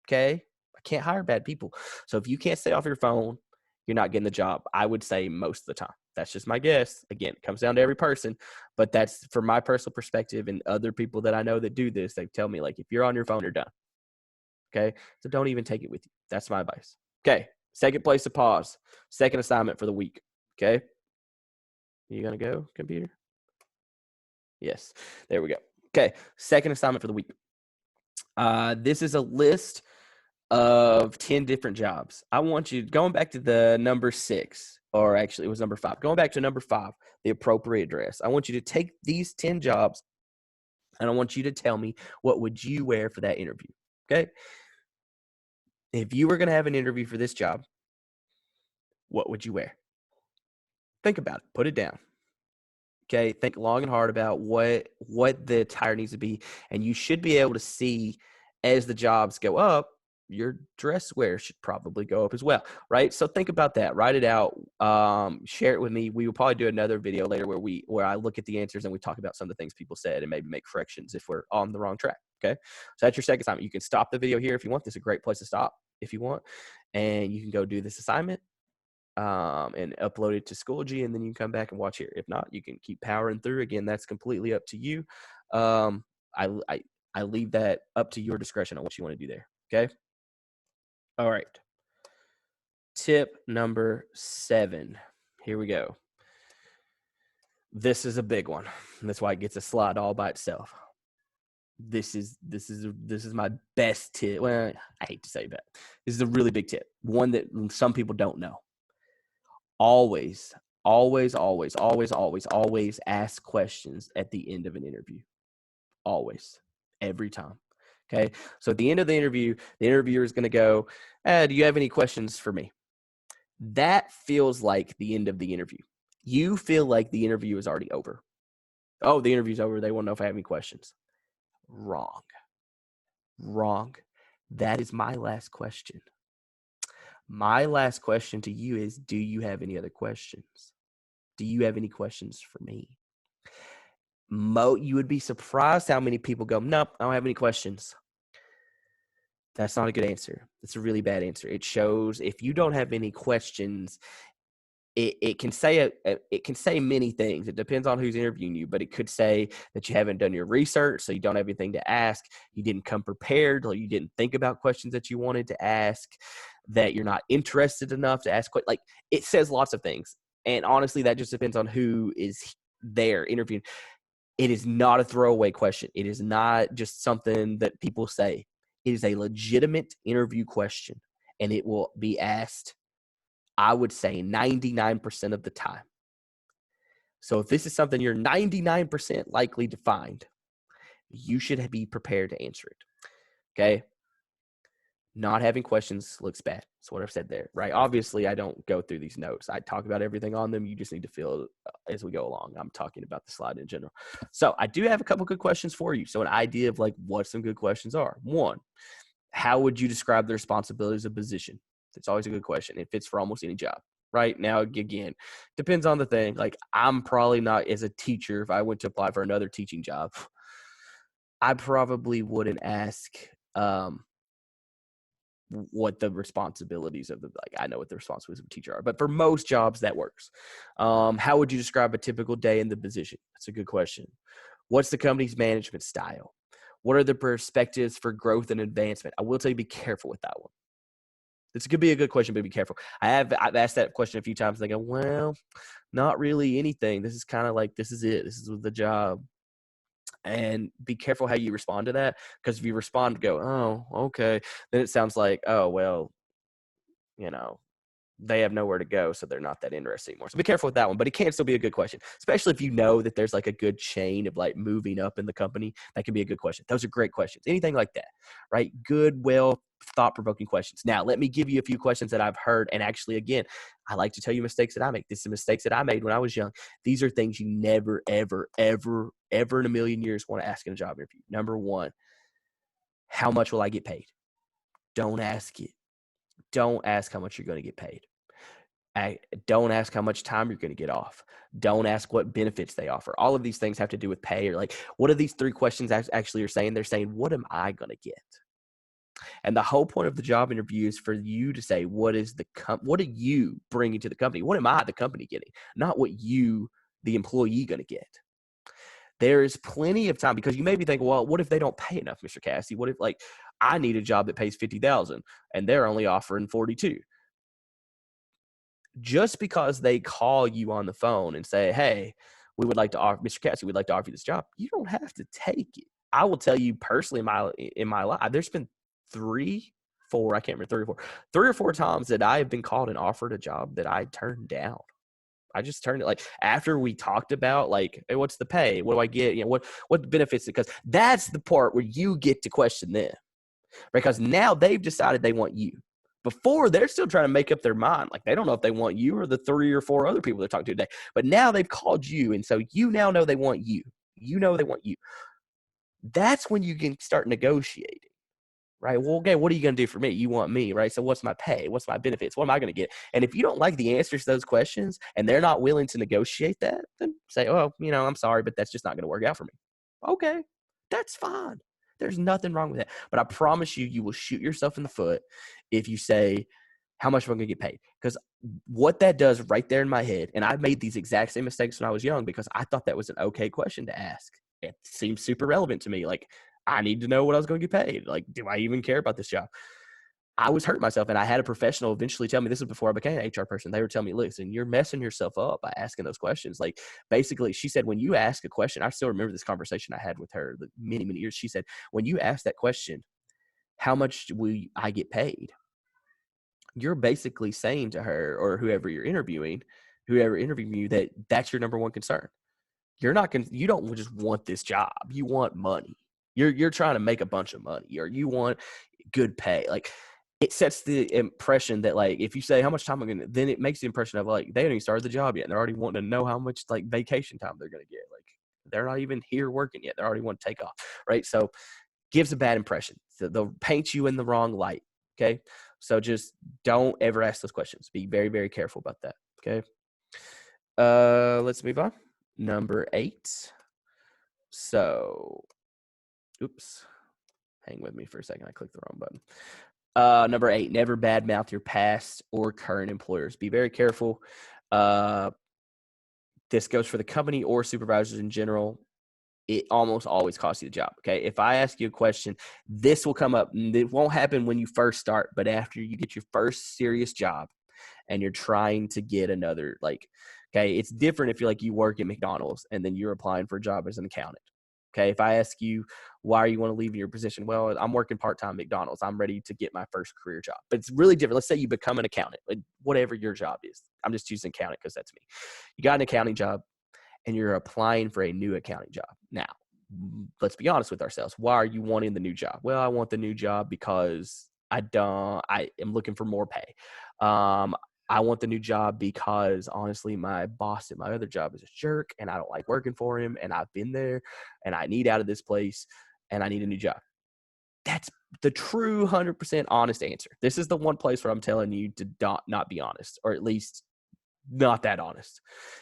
Okay. I can't hire bad people. So if you can't stay off your phone, you're not getting the job. I would say most of the time. That's just my guess. Again, it comes down to every person, but that's from my personal perspective and other people that I know that do this. They tell me, like, if you're on your phone, you're done. Okay. So don't even take it with you. That's my advice. Okay. Second place to pause. Second assignment for the week. Okay. You going to go, computer? Yes. There we go. Okay. Second assignment for the week. This is a list of 10 different jobs. I want you, going back to the number 6, or actually it was number 5, going back to number 5, the appropriate dress. I want you to take these 10 jobs and I want you to tell me, what would you wear for that interview? Okay. If you were going to have an interview for this job, what would you wear? Think about it. Put it down. Okay. Think long and hard about what the attire needs to be. And you should be able to see as the jobs go up, your dress wear should probably go up as well, right? So think about that. Write it out. Share it with me. We will probably do another video later where I look at the answers and we talk about some of the things people said and maybe make corrections if we're on the wrong track. Okay. So that's your second assignment. You can stop the video here if you want. This is a great place to stop if you want. And you can go do this assignment and upload it to Schoology, and then you can come back and watch here. If not, you can keep powering through. Again, that's completely up to you. I leave that up to your discretion on what you want to do there. Okay. All right. Tip number 7. Here we go. This is a big one. That's why it gets a slide all by itself. This is my best tip. Well, I hate to say that. This is a really big tip. One that some people don't know. Always ask questions at the end of an interview. Always. Every time. Okay. So at the end of the interview, the interviewer is going to go, do you have any questions for me? That feels like the end of the interview. You feel like the interview is already over. Oh, the interview's over. They want to know if I have any questions. Wrong. That is my last question. My last question to you is, do you have any other questions? Do you have any questions for me? You would be surprised how many people go, nope, I don't have any questions. That's not a good answer. It's a really bad answer. It shows if you don't have any questions, it can say many things. It depends on who's interviewing you, but it could say that you haven't done your research, so you don't have anything to ask. You didn't come prepared, or you didn't think about questions that you wanted to ask, that you're not interested enough to ask. Like, it says lots of things. And honestly, that just depends on who is there interviewing. It is not a throwaway question. It is not just something that people say. It is a legitimate interview question, and it will be asked, I would say, 99% of the time. So if this is something you're 99% likely to find, you should be prepared to answer it. Okay? Not having questions looks bad. That's what I've said there, right? Obviously, I don't go through these notes. I talk about everything on them. You just need to feel as we go along. I'm talking about the slide in general. So I do have a couple good questions for you. So an idea of like what some good questions are. 1, how would you describe the responsibilities of position? It's always a good question. It fits for almost any job. Right now, again, depends on the thing. Like, I'm probably not, as a teacher, if I went to apply for another teaching job, I probably wouldn't ask what the responsibilities of I know what the responsibilities of a teacher are, but for most jobs that works. How would you describe a typical day in the position? That's a good question. What's the company's management style? What are the perspectives for growth and advancement? I will tell you, be careful with that one. This could be a good question, but be careful. I've asked that question a few times. And they go, well, not really anything. This is kind of like, this is it. This is the job. And be careful how you respond to that. Because if you respond to go, oh, okay, then it sounds like, oh, well, they have nowhere to go, so they're not that interested anymore. So be careful with that one, but it can still be a good question, especially if you know that there's like a good chain of like moving up in the company. That can be a good question. Those are great questions. Anything like that, right? Good, well, thought-provoking questions. Now, let me give you a few questions that I've heard. And actually, again, I like to tell you mistakes that I make. These are mistakes that I made when I was young. These are things you never, ever, ever, ever in a million years want to ask in a job interview. Number one, how much will I get paid? Don't ask it. Don't ask how much you're going to get paid. Don't ask how much time you're going to get off. Don't ask what benefits they offer. All of these things have to do with pay, or like, what are these three questions actually are saying? They're saying, what am I going to get? And the whole point of the job interview is for you to say, what are you bringing to the company? What am I, the company, getting? Not what you, the employee, going to get. There is plenty of time, because you may be thinking, well, what if they don't pay enough, Mr. Cassie? What if, like, I need a job that pays 50,000 and they're only offering 42? Just because they call you on the phone and say, hey, we would like to offer, Mr. Cassie, we'd like to offer you this job, you don't have to take it. I will tell you personally, in my life, there's been I can't remember, three or four times that I have been called and offered a job that I turned down. I just turned it, like, after we talked about, like, hey, what's the pay? What do I get? What benefits? Because that's the part where you get to question them, because now they've decided they want you. Before, they're still trying to make up their mind. Like, they don't know if they want you or the three or four other people they're talking to today. But now they've called you, and so you now know they want you. You know they want you. That's when you can start negotiating, right? Well, okay, what are you going to do for me? You want me, right? So what's my pay? What's my benefits? What am I going to get? And if you don't like the answers to those questions and they're not willing to negotiate that, then say, oh, I'm sorry, but that's just not going to work out for me. Okay, that's fine. There's nothing wrong with that. But I promise you, you will shoot yourself in the foot if you say, how much am I going to get paid? Because what that does right there in my head, and I made these exact same mistakes when I was young because I thought that was an okay question to ask. It seems super relevant to me. Like, I need to know what I was going to get paid. Like, do I even care about this job? I was hurting myself, and I had a professional eventually tell me, this was before I became an HR person. They were telling me, listen, you're messing yourself up by asking those questions. Like, basically, she said, when you ask a question, I still remember this conversation I had with her many, many years. She said, when you ask that question, how much will I get paid? You're basically saying to her, or whoever interviewing you, that that's your number one concern. You don't just want this job. You want money. You're trying to make a bunch of money, or you want good pay. Like, it sets the impression that, like, if you say how much time I'm going to, then it makes the impression of, like, they haven't even started the job yet. And they're already wanting to know how much, like, vacation time they're going to get. Like, they're not even here working yet. They already want to take off. Right. So gives a bad impression. So they'll paint you in the wrong light. Okay. So just don't ever ask those questions. Be very, very careful about that. Okay. Let's move on. Number 8. So, oops. Hang with me for a second. I clicked the wrong button. Number 8, never badmouth your past or current employers. Be very careful. This goes for the company or supervisors in general. It almost always costs you the job. Okay. If I ask you a question, this will come up. It won't happen when you first start, but after you get your first serious job and you're trying to get another, like, okay, it's different if you're like, you work at McDonald's and then you're applying for a job as an accountant. Okay. If I ask you, why you want to leave your position? Well, I'm working part-time at McDonald's. I'm ready to get my first career job. But it's really different. Let's say you become an accountant, like whatever your job is. I'm just choosing accountant because that's me. You got an accounting job and you're applying for a new accounting job. Now, let's be honest with ourselves. Why are you wanting the new job? Well, I want the new job because I am looking for more pay. I want the new job because, honestly, my boss at my other job is a jerk and I don't like working for him, and I've been there and I need out of this place and I need a new job. That's the true 100% honest answer. This is the one place where I'm telling you to not be honest, or at least not that honest.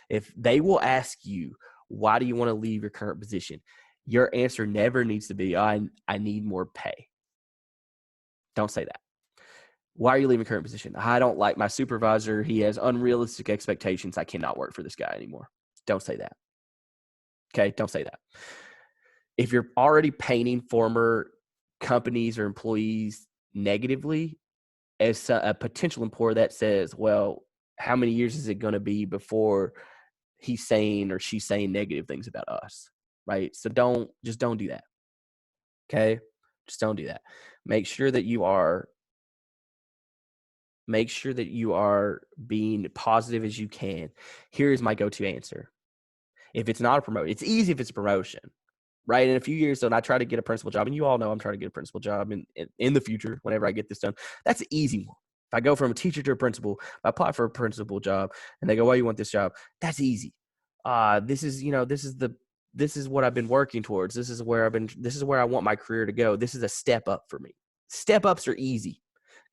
If they will ask you, why do you want to leave your current position? Your answer never needs to be, I need more pay. Don't say that. Why are you leaving current position? I don't like my supervisor. He has unrealistic expectations. I cannot work for this guy anymore. Don't say that. Okay? Don't say that. If you're already painting former companies or employees negatively as a potential employer, that says, well, how many years is it going to be before he's saying or she's saying negative things about us, right? So don't do that. Okay? Just don't do that. Make sure that you are Make sure that you are being positive as you can. Here is my go-to answer. If it's not a promotion, it's easy if it's a promotion, right? In a few years, when I try to get a principal job, and you all know I'm trying to get a principal job in the future, whenever I get this done, that's an easy one. If I go from a teacher to a principal, I apply for a principal job, and they go, "Why you want this job?" That's easy. This is, this is what I've been working towards. This is where I want my career to go. This is a step up for me. Step ups are easy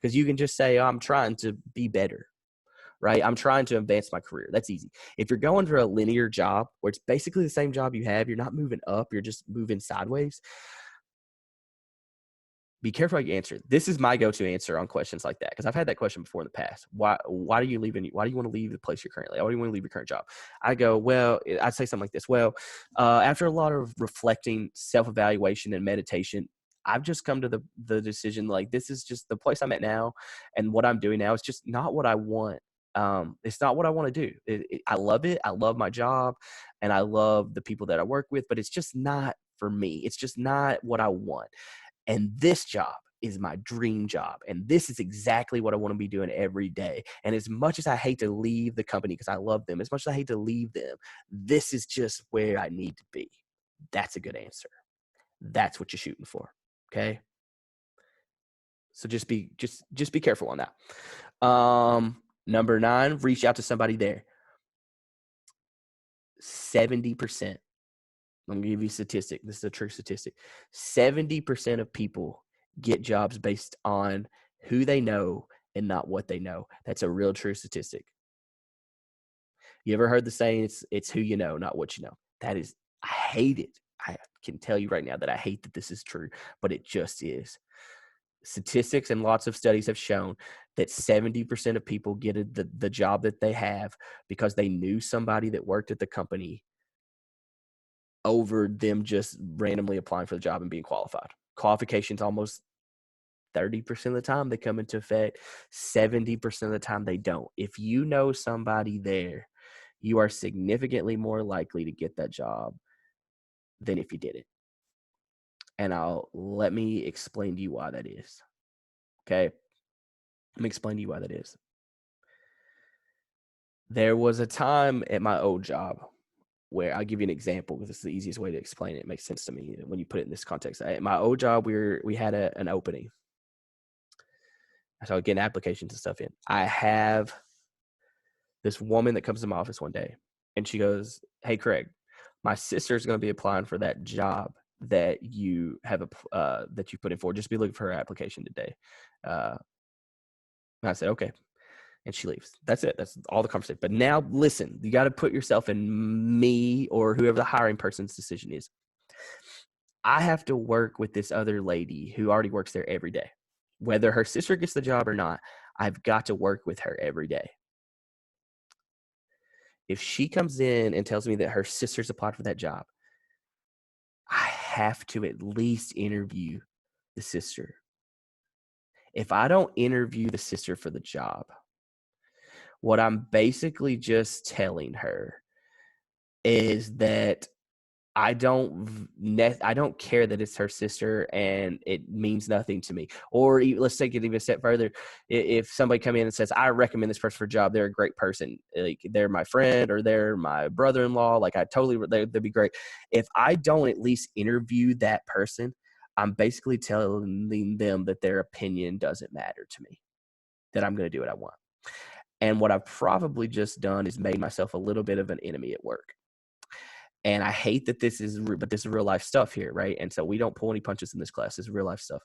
because you can just say, "Oh, I'm trying to be better." Right? I'm trying to advance my career. That's easy. If you're going for a linear job where it's basically the same job you have, you're not moving up, you're just moving sideways. Be careful how you answer. This is my go-to answer on questions like that because I've had that question before in the past. Why do you why do you want to leave the place you're currently at? Why do you want to leave your current job? I go, well, I'd say something like this. Well, after a lot of reflecting, self-evaluation, and meditation, I've just come to the decision, like, this is just the place I'm at now, and what I'm doing now is just not what I want. It's not what I want to do. I love it. I love my job, and I love the people that I work with, but it's just not for me. It's just not what I want. And this job is my dream job. And this is exactly what I want to be doing every day. And as much as I hate to leave the company because I love them, as much as I hate to leave them, this is just where I need to be. That's a good answer. That's what you're shooting for. Okay. So just be careful on that. Number 9, reach out to somebody there. 70%. I'm gonna give you a statistic. This is a true statistic. 70% of people get jobs based on who they know and not what they know. That's a real true statistic. You ever heard the saying, it's who you know, not what you know? That is, I hate it. I can tell you right now that I hate that this is true, but it just is. Statistics and lots of studies have shown that 70% of people get the job that they have because they knew somebody that worked at the company over them just randomly applying for the job and being qualified. Qualifications almost 30% of the time they come into effect. 70% of the time they don't. If you know somebody there, you are significantly more likely to get that job than if you didn't. And let me explain to you why that is. Okay? Let me explain to you why that is. There was a time at my old job where I'll give you an example because it's the easiest way to explain it. It makes sense to me when you put it in this context. At my old job, we had an opening. So getting applications and stuff in. I have this woman that comes to my office one day and she goes, "Hey, Craig, my sister's going to be applying for that job that you have that you put in for. Just be looking for her application today." And I said, "Okay." And she leaves. That's it. That's all the conversation. But now listen, you got to put yourself in me or whoever the hiring person's decision is. I have to work with this other lady who already works there every day. Whether her sister gets the job or not, I've got to work with her every day. If she comes in and tells me that her sister's applied for that job, I have to at least interview the sister. If I don't interview the sister for the job, what I'm basically just telling her is that I don't care that it's her sister and it means nothing to me. Or let's take it even a step further. If somebody come in and says, "I recommend this person for a job. They're a great person. Like, they're my friend or they're my brother-in-law. Like, they'd be great." If I don't at least interview that person, I'm basically telling them that their opinion doesn't matter to me, that I'm going to do what I want. And what I've probably just done is made myself a little bit of an enemy at work. And I hate that but this is real life stuff here, right? And so we don't pull any punches in this class. This is real life stuff.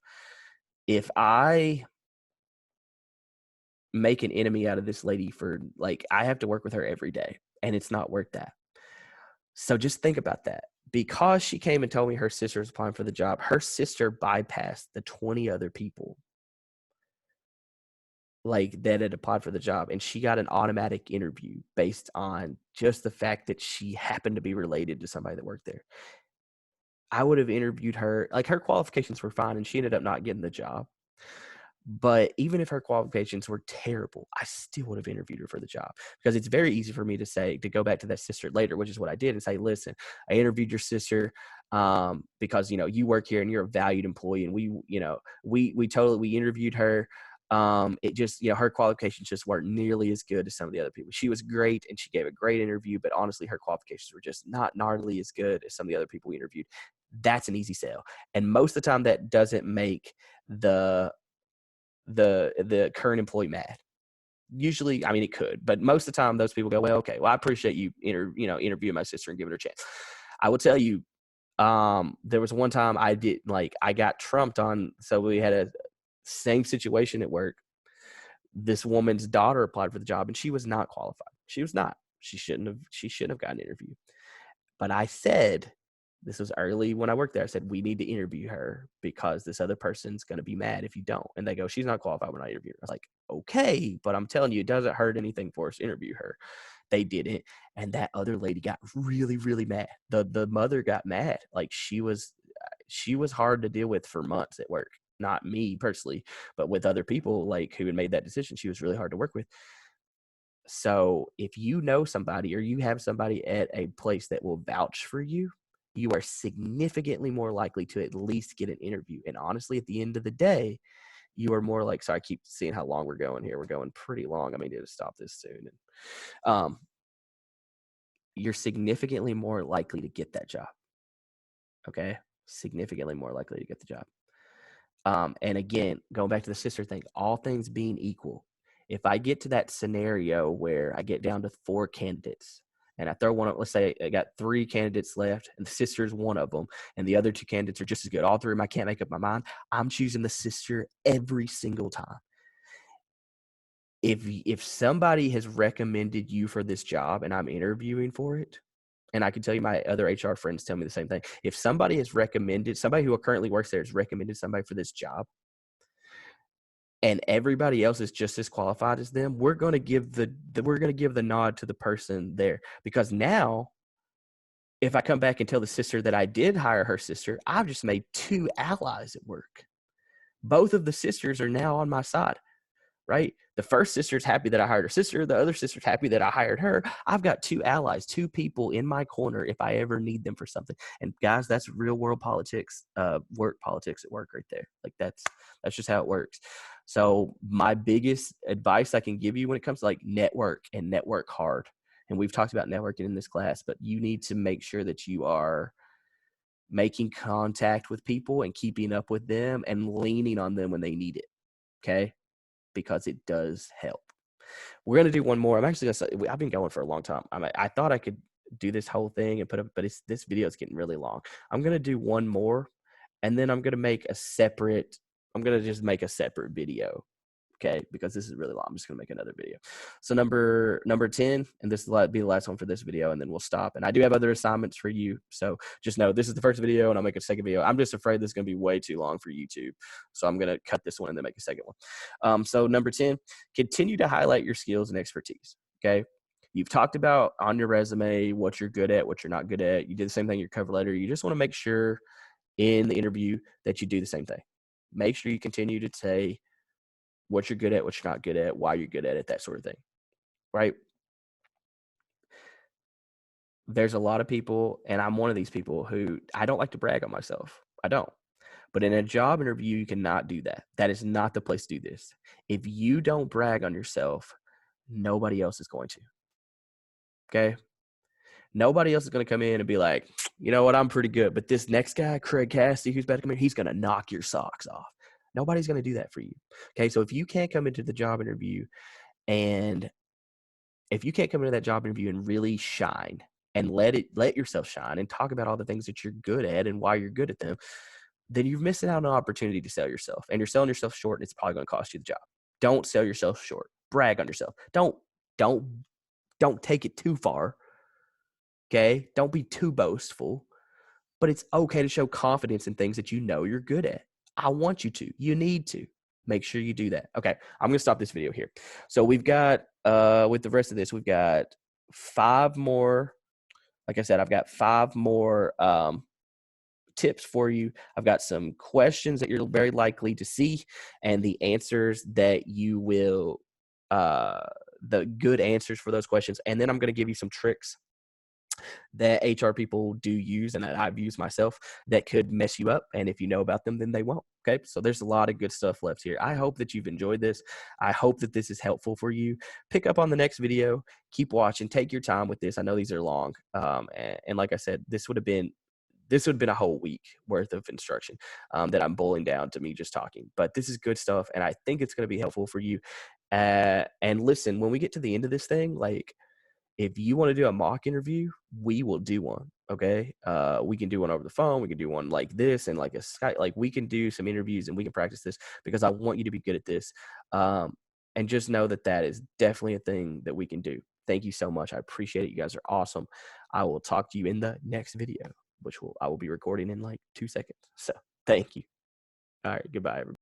If I make an enemy out of this lady I have to work with her every day, and it's not worth that. So just think about that. Because she came and told me her sister was applying for the job, her sister bypassed the 20 other people that had applied for the job, and she got an automatic interview based on just the fact that she happened to be related to somebody that worked there. I would have interviewed her. Like, her qualifications were fine and she ended up not getting the job. But even if her qualifications were terrible, I still would have interviewed her for the job, because it's very easy for me to go back to that sister later, which is what I did, and say, "Listen, I interviewed your sister because, you work here and you're a valued employee. And we interviewed her. It just, her qualifications just weren't nearly as good as some of the other people. She was great and she gave a great interview, but honestly, her qualifications were just not gnarly as good as some of the other people we interviewed. That's an easy sell. And most of the time that doesn't make the current employee mad. Usually, I mean, it could, but most of the time those people go, well, okay, well, I appreciate you interviewing my sister and giving her a chance. I will tell you, there was one time I got trumped on. So we had a same situation at work. This woman's daughter applied for the job and she was not qualified. She was not. She shouldn't have gotten an interview. But I said, this was early when I worked there, I said, we need to interview her because this other person's going to be mad if you don't. And they go, she's not qualified. We're not interviewing her. I was like, okay, but I'm telling you, it doesn't hurt anything for us to interview her. They didn't. And that other lady got really, really mad. The mother got mad. Like she was hard to deal with for months at work. Not me personally, but with other people like who had made that decision. She was really hard to work with. So if you know somebody or you have somebody at a place that will vouch for you, you are significantly more likely to at least get an interview. And honestly, at the end of the day, you are more like, sorry, I keep seeing how long we're going here. We're going pretty long. I may need to stop this soon. And, you're significantly more likely to get that job. Okay. Significantly more likely to get the job. And again, going back to the sister thing, all things being equal, if I get to that scenario where I get down to 4 candidates and I throw one up, let's say I got 3 candidates left and the sister's one of them and the other 2 candidates are just as good. All 3 of them, I can't make up my mind. I'm choosing the sister every single time. If somebody has recommended you for this job and I'm interviewing for it, and I can tell you my other HR friends tell me the same thing. If somebody has recommended, somebody who currently works there has recommended somebody for this job, and everybody else is just as qualified as them, we're going to give the nod to the person there. Because now, if I come back and tell the sister that I did hire her sister, I've just made 2 allies at work. Both of the sisters are now on my side. Right? The first sister's happy that I hired her sister. The other sister's happy that I hired her. I've got 2 allies, 2 people in my corner if I ever need them for something. And guys, that's real world politics, work politics at work right there. Like that's just how it works. So my biggest advice I can give you when it comes to like network and network hard. And we've talked about networking in this class, but you need to make sure that you are making contact with people and keeping up with them and leaning on them when they need it. Okay. Because it does help. We're going to do one more. I'm actually going to say, I've been going for a long time. I thought I could do this whole thing and put up, but this video is getting really long. I'm going to do one more and then I'm going to just make a separate video. Okay, because this is really long. I'm just going to make another video. So number 10, and this will be the last one for this video, and then we'll stop. And I do have other assignments for you. So just know this is the first video, and I'll make a second video. I'm just afraid this is going to be way too long for YouTube. So I'm going to cut this one and then make a second one. So number 10, continue to highlight your skills and expertise. Okay. You've talked about on your resume what you're good at, what you're not good at. You did the same thing in your cover letter. You just want to make sure in the interview that you do the same thing. Make sure you continue to say what you're good at, what you're not good at, why you're good at it, that sort of thing, right? There's a lot of people, and I'm one of these people who I don't like to brag on myself. I don't. But in a job interview, you cannot do that. That is not the place to do this. If you don't brag on yourself, nobody else is going to. Okay? Nobody else is going to come in and be like, you know what, I'm pretty good. But this next guy, Craig Cassidy, who's about to come in, he's going to knock your socks off. Nobody's going to do that for you. Okay, so if you can't come into the job interview and really shine and let yourself shine and talk about all the things that you're good at and why you're good at them, then you're missing out on an opportunity to sell yourself. And you're selling yourself short, and it's probably going to cost you the job. Don't sell yourself short. Brag on yourself. Don't take it too far. Okay? Don't be too boastful. But it's okay to show confidence in things that you know you're good at. I want you to. You need to. Make sure you do that. Okay, I'm going to stop this video here. So we've got, with the rest of this, we've got 5 more. Like I said, I've got 5 more tips for you. I've got some questions that you're very likely to see and the answers that you will, the good answers for those questions. And then I'm going to give you some tricks that HR people do use and that I've used myself that could mess you up. And if you know about them, then they won't. Okay. So there's a lot of good stuff left here. I hope that you've enjoyed this. I hope that this is helpful for you. Pick up on the next video. Keep watching. Take your time with this. I know these are long. And like I said, this would have been a whole week worth of instruction that I'm boiling down to me just talking. But this is good stuff, and I think it's going to be helpful for you. And listen, when we get to the end of this thing, like if you want to do a mock interview, we will do one. Okay. We can do one over the phone. We can do one like this and like a Skype. Like we can do some interviews and we can practice this because I want you to be good at this. Um, and just know that that is definitely a thing that we can do. Thank you so much. I appreciate it. You guys are awesome. I will talk to you in the next video, which I will be recording in like 2 seconds. So thank you. All right. Goodbye, everybody.